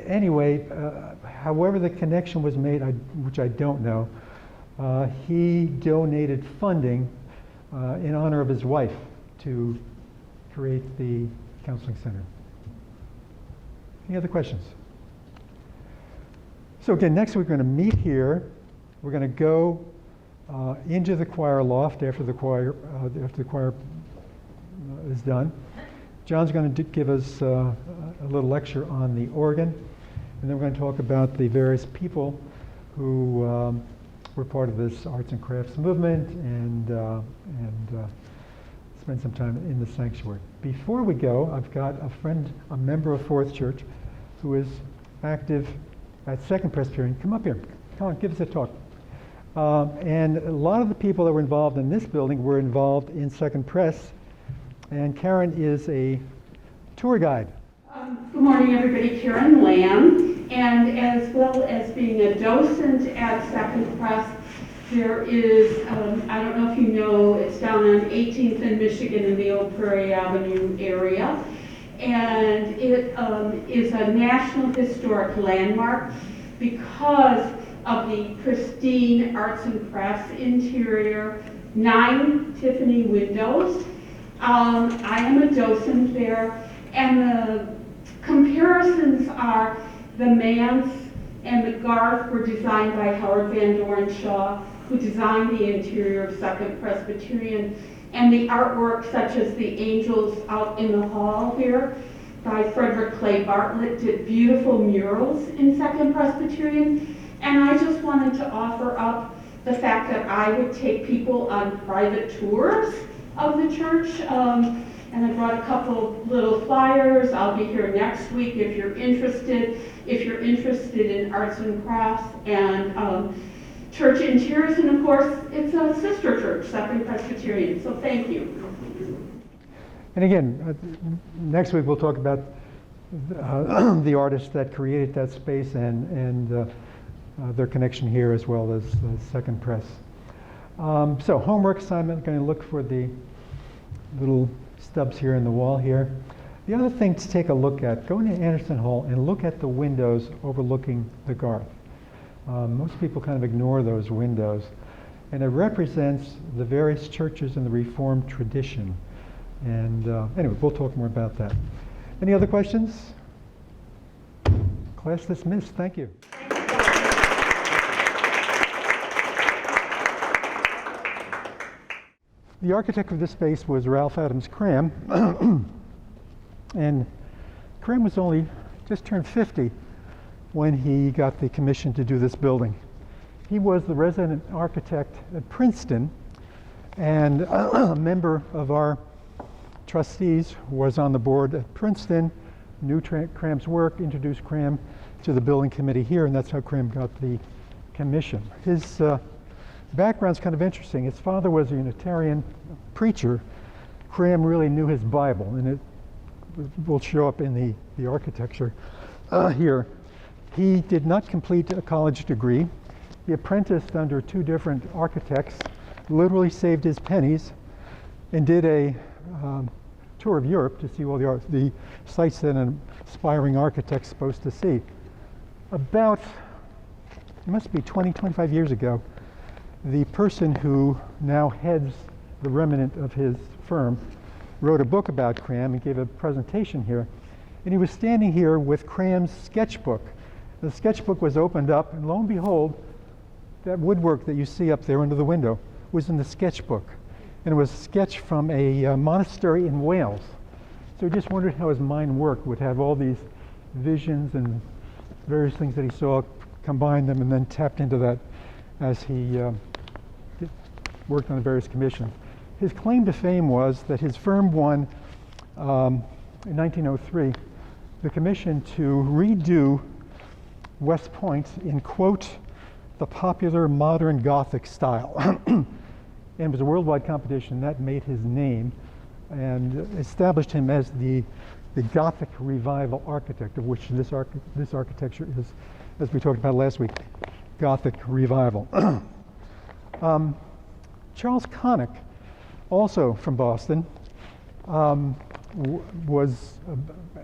Anyway, however the connection was made, which I don't know, he donated funding in honor of his wife to create the counseling center. Any other questions? So again, next we're going to meet here. We're going to go into the choir loft after the choir is done. John's going to give us a little lecture on the organ, and then we're going to talk about the various people who were part of this arts and crafts movement and spend some time in the sanctuary. Before we go, I've got a friend, a member of Fourth Church, who is active at Second Presbyterian. Come up here. Come on, give us a talk. And a lot of the people that were involved in this building were involved in Second Pres. And Karen is a tour guide. Good morning, everybody. Karen Lamb, and as well as being a docent at Second Press, there is, I don't know if you know, it's down on 18th and Michigan in the Old Prairie Avenue area, and it is a National Historic Landmark because of the pristine arts and crafts interior, 9 Tiffany windows. I am a docent there, and the comparisons are the manse and the garth were designed by Howard Van Doren Shaw, who designed the interior of Second Presbyterian, and the artwork such as the angels out in the hall here by Frederick Bartlett did beautiful murals in Second Presbyterian. And I just wanted to offer up the fact that I would take people on private tours of the church. And I brought a couple little flyers. I'll be here next week if you're interested. If you're interested in arts and crafts and church interiors, and of course, it's a sister church, Second Presbyterian. So thank you. And again, next week we'll talk about the artists that created that space and their connection here as well as Second Press. So homework assignment, going to look for the little stubs here in the wall here. The other thing to take a look at, go into Anderson Hall and look at the windows overlooking the garth. Most people kind of ignore those windows. And it represents the various churches in the Reformed tradition. And anyway, we'll talk more about that. Any other questions? Class dismissed. Thank you. The architect of this space was Ralph Adams Cram. And Cram was only just turned 50 when he got the commission to do this building. He was the resident architect at Princeton, and a member of our trustees was on the board at Princeton, knew Cram's work, introduced Cram to the building committee here, and that's how Cram got the commission. His background's kind of interesting. His father was a Unitarian preacher. Cram really knew his Bible, and it will show up in the architecture here. He did not complete a college degree. He apprenticed under 2 different architects, literally saved his pennies, and did a tour of Europe to see all the sites that an aspiring architect's supposed to see. About, it must be 20, 25 years ago, the person who now heads the remnant of his firm wrote a book about Cram and gave a presentation here. And he was standing here with Cram's sketchbook. The sketchbook was opened up, and lo and behold, that woodwork that you see up there under the window was in the sketchbook. And it was a sketch from a monastery in Wales. So he just wondered how his mind worked, would have all these visions and various things that he saw, combined them, and then tapped into that as he worked on the various commissions. His claim to fame was that his firm won, in 1903, the commission to redo West Point in, quote, the popular modern Gothic style. And it was a worldwide competition that made his name and established him as the Gothic Revival architect, of which this architecture is, as we talked about last week, Gothic Revival. Charles Connick, also from Boston,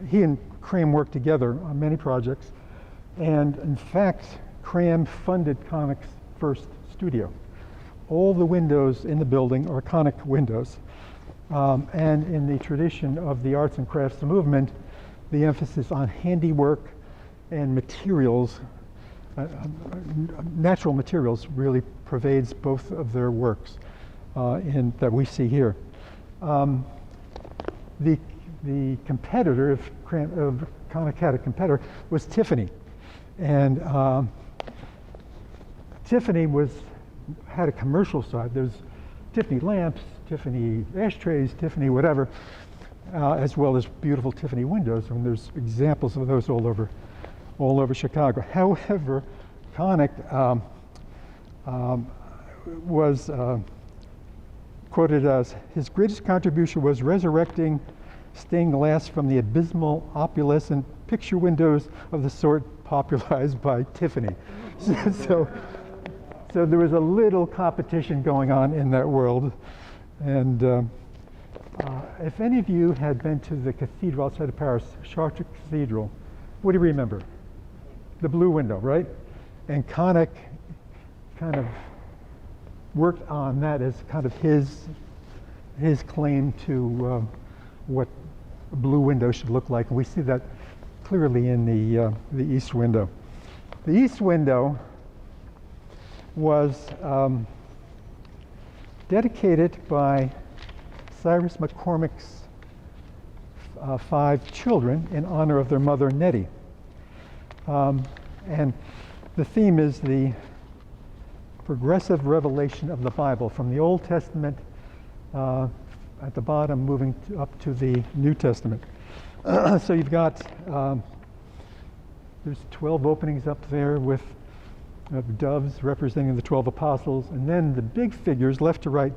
he and Cram worked together on many projects, and in fact, Cram funded Connick's first studio. All the windows in the building are Connick windows, and in the tradition of the arts and crafts movement, the emphasis on handiwork and materials, natural materials, really pervades both of their works that we see here. The competitor of Connick had a competitor was Tiffany, and Tiffany had a commercial side. There's Tiffany lamps, Tiffany ashtrays, Tiffany whatever, as well as beautiful Tiffany windows, and there's examples of those all over Chicago. However, Connick was quoted as, his greatest contribution was resurrecting stained glass from the abysmal opulescent picture windows of the sort popularized by Tiffany. So there was a little competition going on in that world. And if any of you had been to the cathedral outside of Paris, Chartres Cathedral, what do you remember? The blue window, right? And Connick kind of worked on that as kind of his claim to what a blue window should look like. And we see that clearly in the east window. The east window was dedicated by Cyrus Mccormick's 5 children in honor of their mother, Nettie. And the theme is the progressive revelation of the Bible, from the Old Testament at the bottom, moving up to the New Testament. So you've got, there's 12 openings up there with doves representing the 12 apostles, and then the big figures, left to right,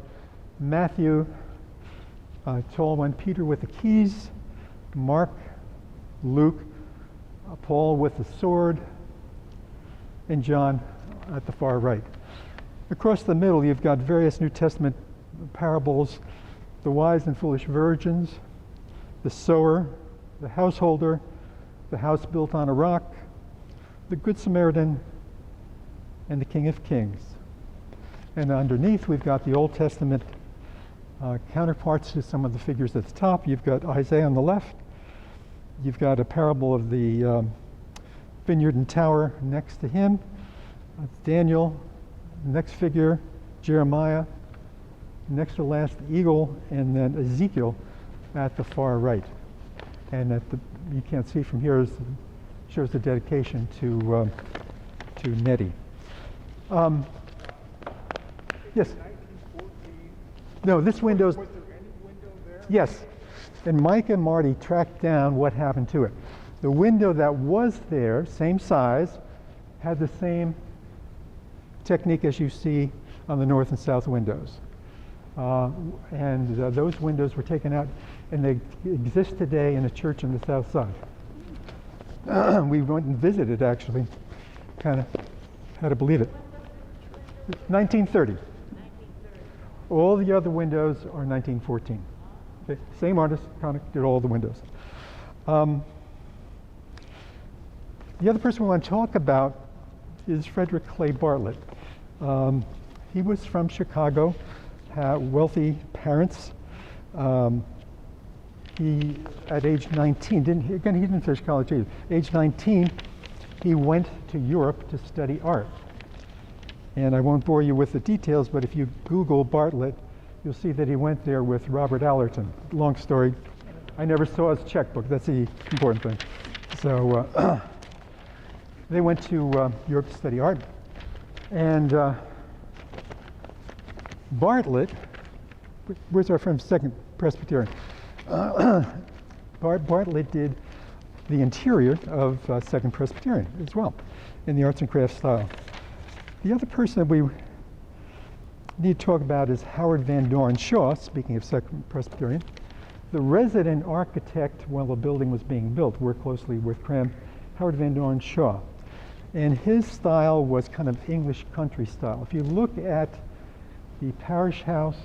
Matthew, tall one, Peter with the keys, Mark, Luke, Paul with the sword, and John at the far right. Across the middle, you've got various New Testament parables: the wise and foolish virgins, the sower, the householder, the house built on a rock, the Good Samaritan, and the King of Kings. And underneath, we've got the Old Testament counterparts to some of the figures at the top. You've got Isaiah on the left. You've got a parable of the vineyard and tower next to him. Daniel, next figure, Jeremiah, next to last, the eagle, and then Ezekiel at the far right. And you can't see from here, shows the dedication to Nettie. Yes? No, this window's... Was there any window there? Yes. And Mike and Marty tracked down what happened to it. The window that was there, same size, had the same technique as you see on the north and south windows. And those windows were taken out, and they exist today in a church on the south side. We went and visited, actually. Kind of had to believe it. 1930. All the other windows are 1914. Okay. Same artist, Connick, did all the windows. The other person we want to talk about is Frederick Clay Bartlett. He was from Chicago, had wealthy parents. He, at age 19, he didn't finish college either. Age 19, he went to Europe to study art. And I won't bore you with the details, but if you Google Bartlett, you'll see that he went there with Robert Allerton. Long story. I never saw his checkbook. That's the important thing. So they went to Europe to study art. And Bartlett, where's our friend Second Presbyterian? Bartlett did the interior of Second Presbyterian as well, in the arts and crafts style. The other person that we need to talk about is Howard Van Doren Shaw, speaking of Second Presbyterian. The resident architect while the building was being built worked closely with Cram, Howard Van Doren Shaw. And his style was kind of English country style. If you look at the parish house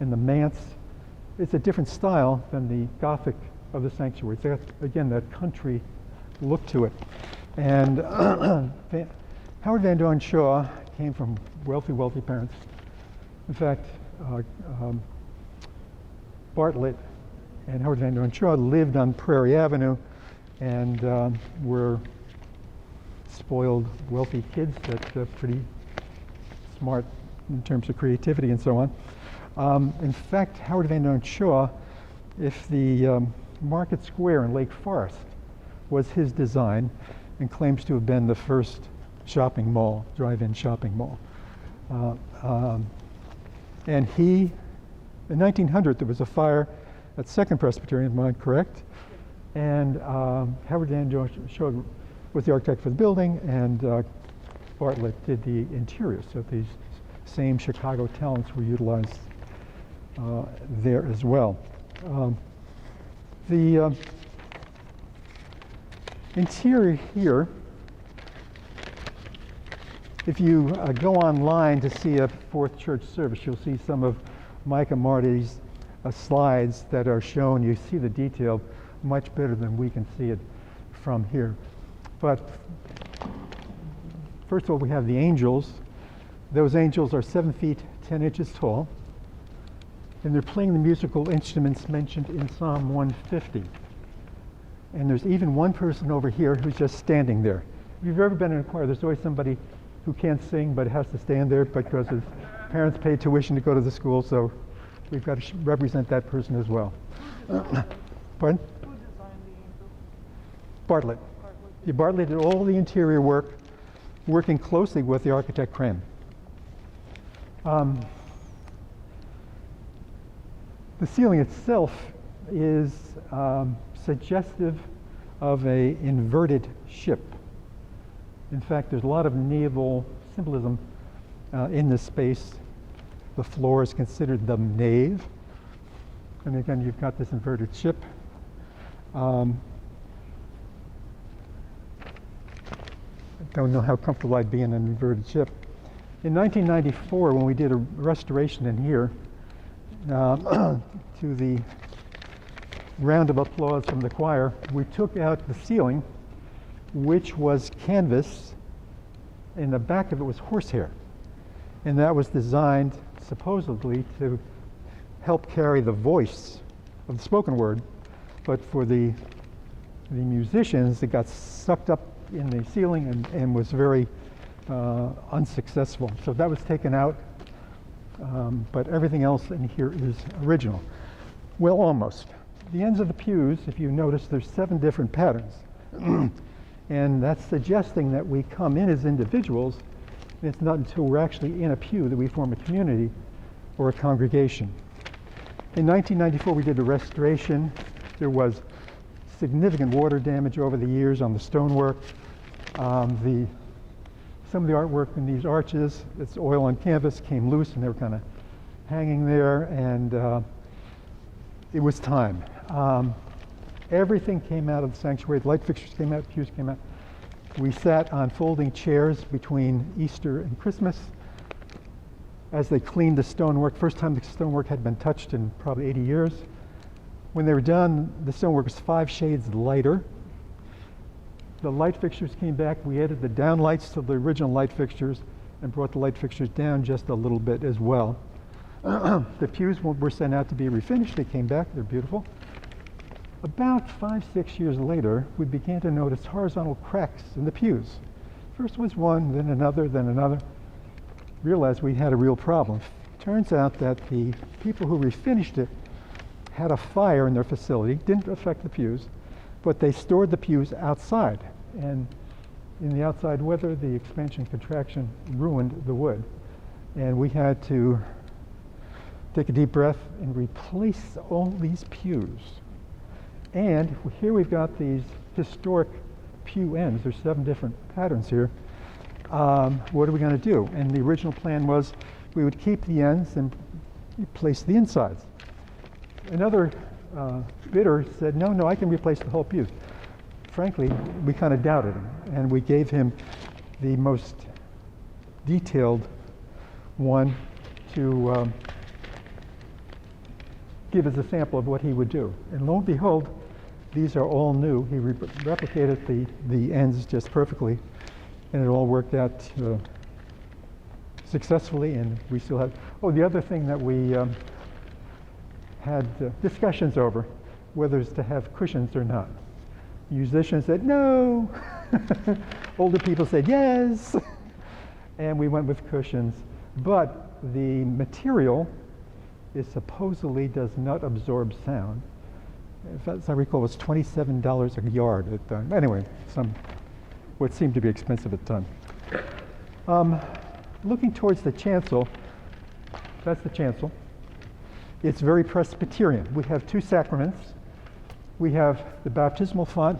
and the manse, it's a different style than the Gothic of the sanctuary. It's got, again, that country look to it. And Howard Van Doren Shaw came from wealthy parents. In fact, Bartlett and Howard Van Doren Shaw lived on Prairie Avenue and were spoiled, wealthy kids that pretty smart in terms of creativity and so on. In fact, Howard Van Doren Shaw, if the Market Square in Lake Forest was his design, and claims to have been the first shopping mall, drive-in shopping mall. And he, in 1900, there was a fire at Second Presbyterian, am I correct? And Howard Van Doren Shaw was the architect for the building, and Bartlett did the interior. So these same Chicago talents were utilized there as well. The interior here, if you go online to see a Fourth Church service, you'll see some of Mike and Marty's slides that are shown. You see the detail much better than we can see it from here. But first of all, we have the angels. Those angels are 7 feet 10 inches tall, and they're playing the musical instruments mentioned in Psalm 150. And there's even one person over here who's just standing there. If you've ever been in a choir, there's always somebody who can't sing but has to stand there because his parents paid tuition to go to the school, so we've got to represent that person as well. Pardon? Who designed the angel? Bartlett. Yeah, Bartlett did all the interior work, working closely with the architect Crane. The ceiling itself is suggestive of an inverted ship. In fact, there's a lot of naval symbolism in this space. The floor is considered the nave. And again, you've got this inverted ship. I don't know how comfortable I'd be in an inverted ship. In 1994, when we did a restoration in here, to the round of applause from the choir, we took out the ceiling, which was canvas, and the back of it was horsehair. And that was designed supposedly to help carry the voice of the spoken word, but for the musicians, it got sucked up in the ceiling and was very unsuccessful. So that was taken out, but everything else in here is original. Well, almost. The ends of the pews, if you notice, there's 7 different patterns. And that's suggesting that we come in as individuals. And it's not until we're actually in a pew that we form a community or a congregation. In 1994, we did a restoration. There was significant water damage over the years on the stonework. Some of the artwork in these arches, it's oil on canvas, came loose and they were kind of hanging there, and it was time. Everything came out of the sanctuary. The light fixtures came out, pews came out. We sat on folding chairs between Easter and Christmas as they cleaned the stonework. First time the stonework had been touched in probably 80 years. When they were done, the stonework was 5 shades lighter. The light fixtures came back. We added the down lights to the original light fixtures and brought the light fixtures down just a little bit as well. The pews were sent out to be refinished. They came back. They're beautiful. About 5-6 years later, we began to notice horizontal cracks in the pews. First was one, then another, then another. Realized we had a real problem. Turns out that the people who refinished it had a fire in their facility. Didn't affect the pews, but they stored the pews outside. And in the outside weather, the expansion contraction ruined the wood. And we had to take a deep breath and replace all these pews. And here we've got these historic pew ends. There's 7 different patterns here. What are we going to do? And the original plan was we would keep the ends and replace the insides. Another bidder said, no, I can replace the whole pews. Frankly, we kind of doubted him, and we gave him the most detailed one to give us a sample of what he would do. And lo and behold, these are all new. He replicated the ends just perfectly, and it all worked out successfully, and we still have... Oh, the other thing that we had discussions over whether it's to have cushions or not. Musicians said no. Older people said yes. And we went with cushions. But the material supposedly does not absorb sound. As I recall, it was $27 a yard at the time. Anyway, what seemed to be expensive at the time. Looking towards the chancel, that's the chancel. It's very Presbyterian. We have 2 sacraments. We have the baptismal font,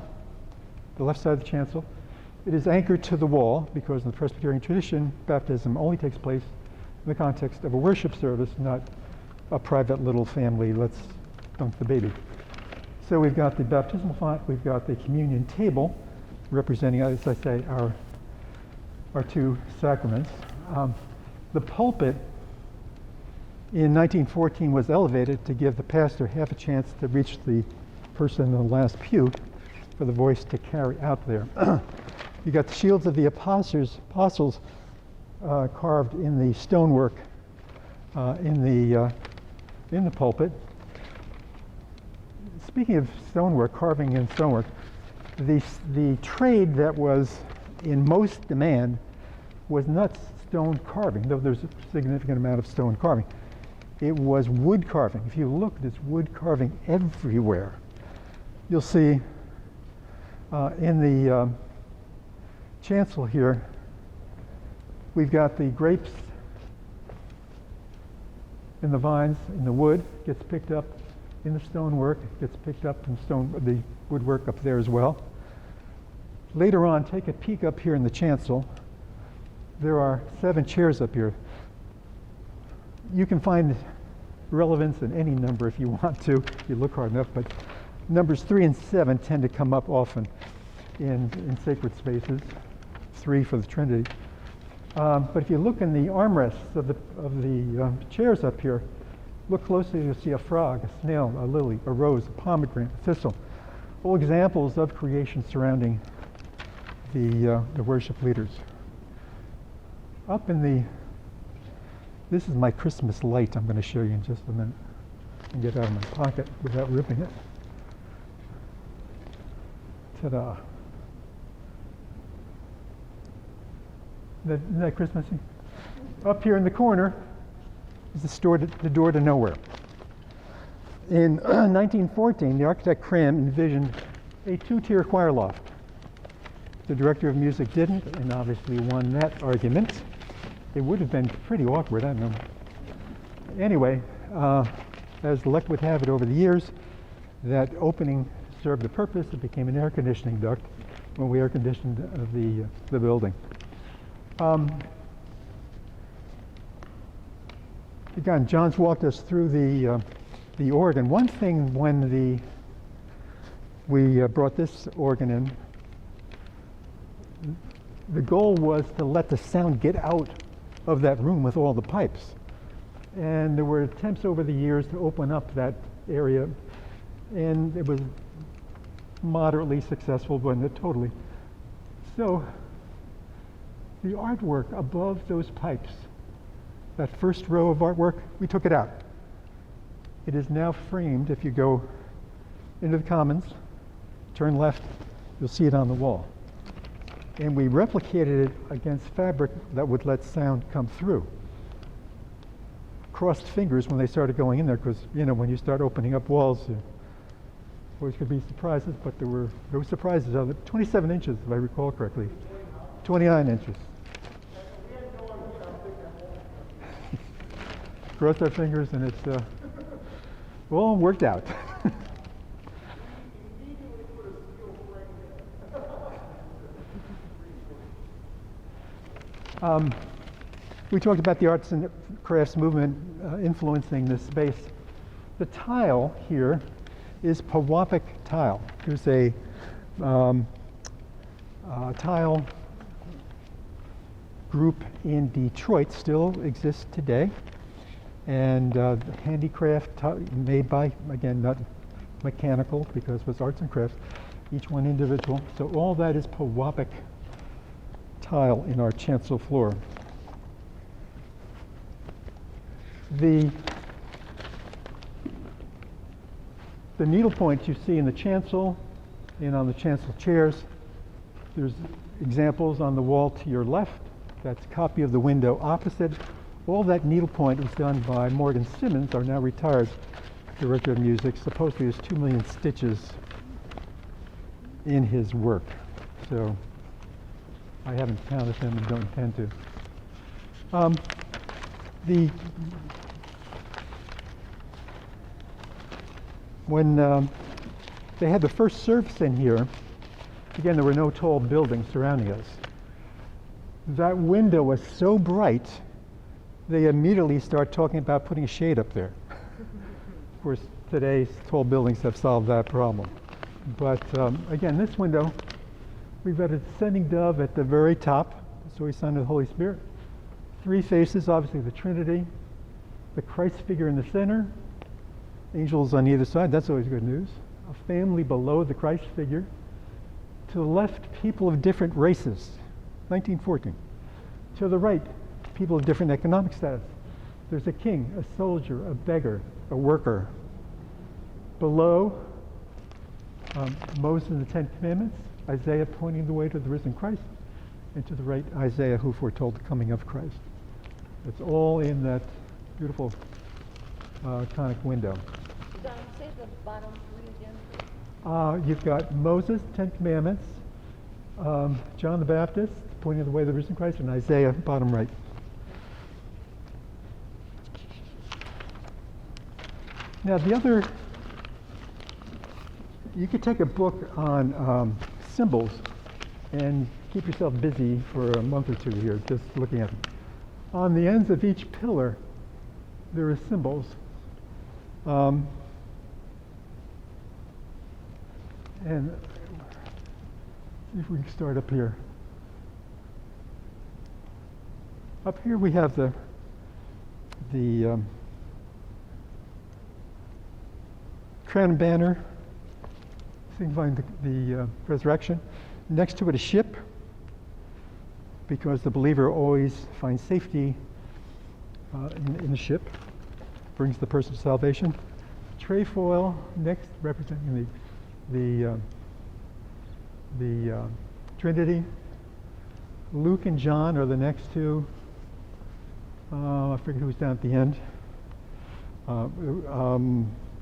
the left side of the chancel. It is anchored to the wall because in the Presbyterian tradition, baptism only takes place in the context of a worship service, not a private little family, let's dunk the baby. So we've got the baptismal font, we've got the communion table, representing, as I say, our two sacraments. The pulpit in 1914 was elevated to give the pastor half a chance to reach the person in the last pew for the voice to carry out there. You got the shields of the apostles carved in the stonework in the pulpit. Speaking of stonework, carving in stonework, the trade that was in most demand was not stone carving, though there's a significant amount of stone carving. It was wood carving. If you look, there's wood carving everywhere. You'll see in the chancel here, we've got the grapes in the vines, in the wood, gets picked up in the stonework, gets picked up in the woodwork up there as well. Later on, take a peek up here in the chancel. There are 7 chairs up here. You can find relevance in any number if you want to, if you look hard enough, but numbers 3 and 7 tend to come up often in sacred spaces, 3 for the Trinity. But if you look in the armrests of the chairs up here, look closely, you'll see a frog, a snail, a lily, a rose, a pomegranate, a thistle, all examples of creation surrounding the worship leaders. Up in this is my Christmas light I'm going to show you in just a minute. And get it out of my pocket without ripping it. Ta-da. Isn't that Christmassy? Up here in the corner is the door to nowhere. In 1914, the architect Cram envisioned a 2-tier choir loft. The director of music didn't, and obviously won that argument. It would have been pretty awkward, I don't know. Anyway, as luck would have it over the years, that opening served the purpose. It became an air conditioning duct when we air conditioned the building. Again, John's walked us through the organ. One thing when we brought this organ in, the goal was to let the sound get out of that room with all the pipes. And there were attempts over the years to open up that area, and it was moderately successful, but not totally. So the artwork above those pipes, that first row of artwork, we took it out. It is now framed. If you go into the Commons, turn left, you'll see it on the wall. And we replicated it against fabric that would let sound come through. Crossed fingers when they started going in there, because when you start opening up walls, there always could be surprises, but there were no surprises of it. 27 inches, if I recall correctly. 29 inches. Crossed our fingers, and it's all worked out. We talked about the arts and crafts movement influencing this space. The tile here is Pewabic tile. There's a tile group in Detroit, still exists today, and handicraft made by, again, not mechanical because it was arts and crafts, each one individual. So all that is Pewabic tile in our chancel floor. The needlepoint you see in the chancel and on the chancel chairs, there's examples on the wall to your left. That's a copy of the window opposite. All that needlepoint was done by Morgan Simmons, our now retired director of music. Supposedly there's 2 million stitches in his work. So I haven't counted them and don't intend to. When they had the first service in here, again, there were no tall buildings surrounding us. That window was so bright, they immediately start talking about putting a shade up there. Of course, today's tall buildings have solved that problem. But again, this window, we've got a descending dove at the very top. It's always sign of the Holy Spirit. Three faces, obviously the Trinity, the Christ figure in the center, angels on either side. That's always good news. A family below the Christ figure. To the left, people of different races. 1914. To the right, people of different economic status. There's a king, a soldier, a beggar, a worker. Below, Moses and the Ten Commandments, Isaiah pointing the way to the risen Christ, and to the right, Isaiah who foretold the coming of Christ. It's all in that beautiful conic window. Don, say the bottom three again, please. You've got Moses, Ten Commandments, John the Baptist pointing the way to the risen Christ, and Isaiah, bottom right. Now the other, you could take a book on symbols and keep yourself busy for a month or two here just looking at them. On the ends of each pillar there are symbols. And see if we can start up here. Up here we have the crown and banner, signifying the resurrection. Next to it, a ship, because the believer always finds safety in the ship, brings the person to salvation. Trefoil next, representing the Trinity. Luke and John are the next two. I forget who's down at the end.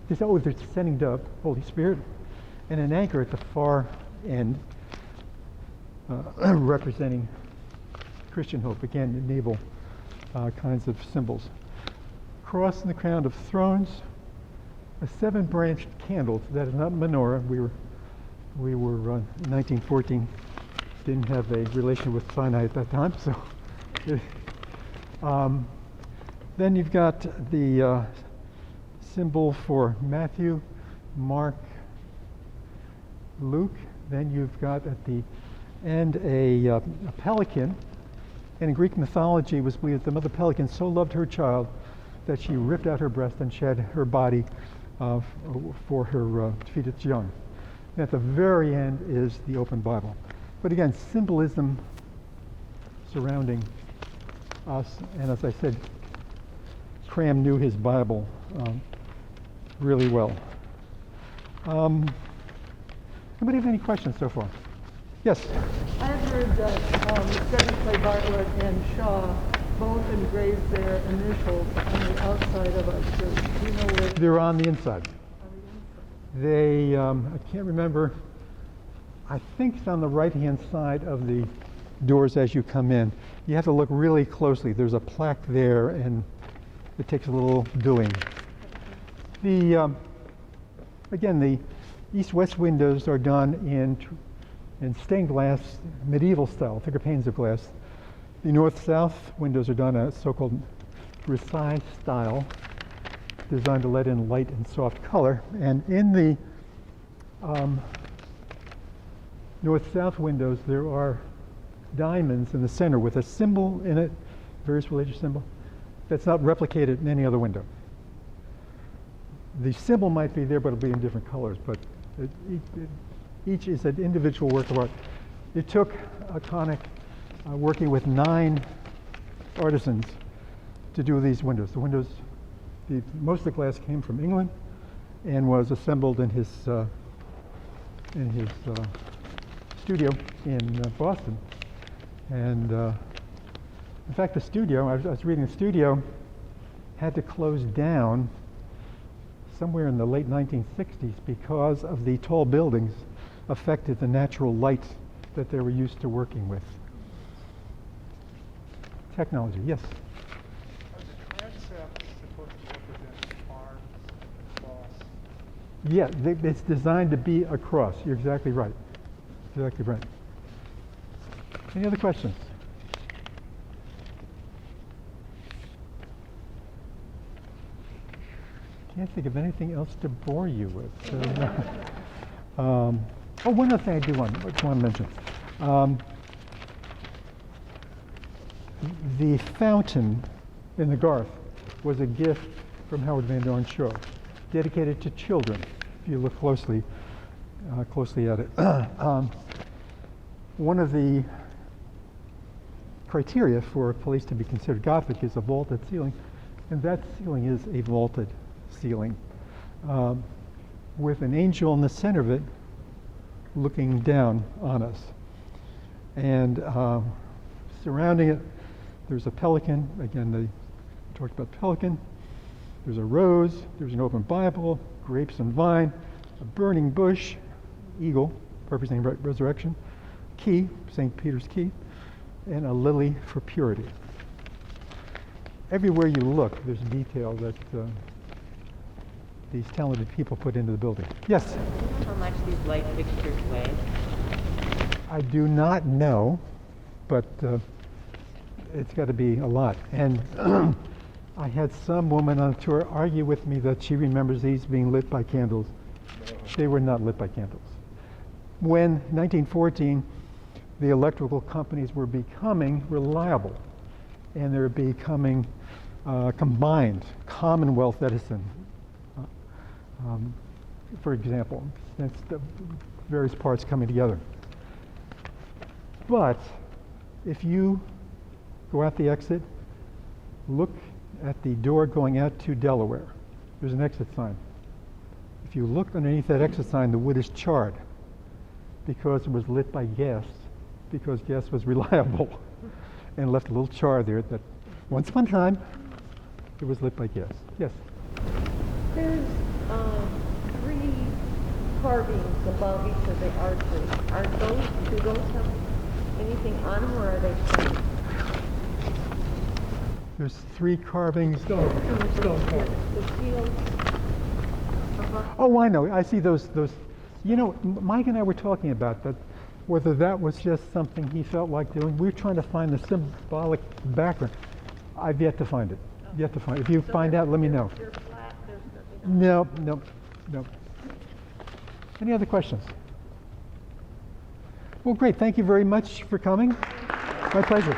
There's descending dove, Holy Spirit, and an anchor at the far end, representing Christian hope. Again, naval kinds of symbols. Cross in the crown of thrones. A 7-branched candle. That is not menorah. We were in 1914. Didn't have a relation with Sinai at that time, so. Then you've got the symbol for Matthew, Mark, Luke. Then you've got at the end a pelican. And in Greek mythology, it was believed that the mother pelican so loved her child that she ripped out her breast and shed her body for her to feed its young. And at the very end is the open Bible. But again, symbolism surrounding us. And as I said, Cram knew his Bible really well. Anybody have any questions so far? Yes? I had heard that Frederick, Bartlett, and Shaw both engraved their initials on the outside of our church. Do you know where They're on the inside. They, I can't remember, I think it's on the right-hand side of the doors as you come in. You have to look really closely. There's a plaque there, and it takes a little doing. Again, the east-west windows are done in stained glass, medieval style, thicker panes of glass. The north-south windows are done in a so-called Versailles style, designed to let in light and soft color. And in the north-south windows, there are diamonds in the center with a symbol in it, various religious symbol, that's not replicated in any other window. The symbol might be there, but it'll be in different colors. But each is an individual work of art. It took Conic working with 9 artisans to do these windows. The windows, most of the glass came from England and was assembled in his studio in Boston. And in fact, the studio, I was reading, the studio had to close down somewhere in the late 1960s because of the tall buildings affected the natural light that they were used to working with. Technology, yes? Are the transepts supposed to represent arms, cross? Yeah, it's designed to be a cross. You're exactly right. Exactly right. Any other questions? can't think of anything else to bore you with. So, oh, one other thing I do want to mention. The fountain in the Garth was a gift from Howard Van Doren Shaw, dedicated to children, if you look closely at it. One of the criteria for a place to be considered Gothic is a vaulted ceiling, and that ceiling is a vaulted ceiling with an angel in the center of it looking down on us. And surrounding it, there's a pelican. Again, they talked about pelican. There's a rose. There's an open Bible, grapes and vine, a burning bush, eagle, representing resurrection, key, St. Peter's key, and a lily for purity. Everywhere you look, there's detail that these talented people put into the building. Yes? Do you know how much these light fixtures weigh? I do not know, but it's got to be a lot. And I had some woman on tour argue with me that she remembers these being lit by candles. They were not lit by candles. When, 1914, the electrical companies were becoming reliable, and they were becoming combined. Commonwealth Edison, for example, that's the various parts coming together. But if you go out the exit, look at the door going out to Delaware. There's an exit sign. If you look underneath that exit sign, the wood is charred because it was lit by gas, because gas was reliable, and left a little char there that once upon a time it was lit by gas. Yes? There's 3 carvings above each of the arches. Do those have anything on them, or are they plain? There's 3 carvings. Stone carvings. The shields. Oh, I know. I see those. You know, Mike and I were talking about that, whether that was just something he felt like doing. We were trying to find the symbolic background. I've yet to find it. Yet to find it. If you find out, let me know. They're flat, there's nothing on No. Any other questions? Well, great. Thank you very much for coming. My pleasure.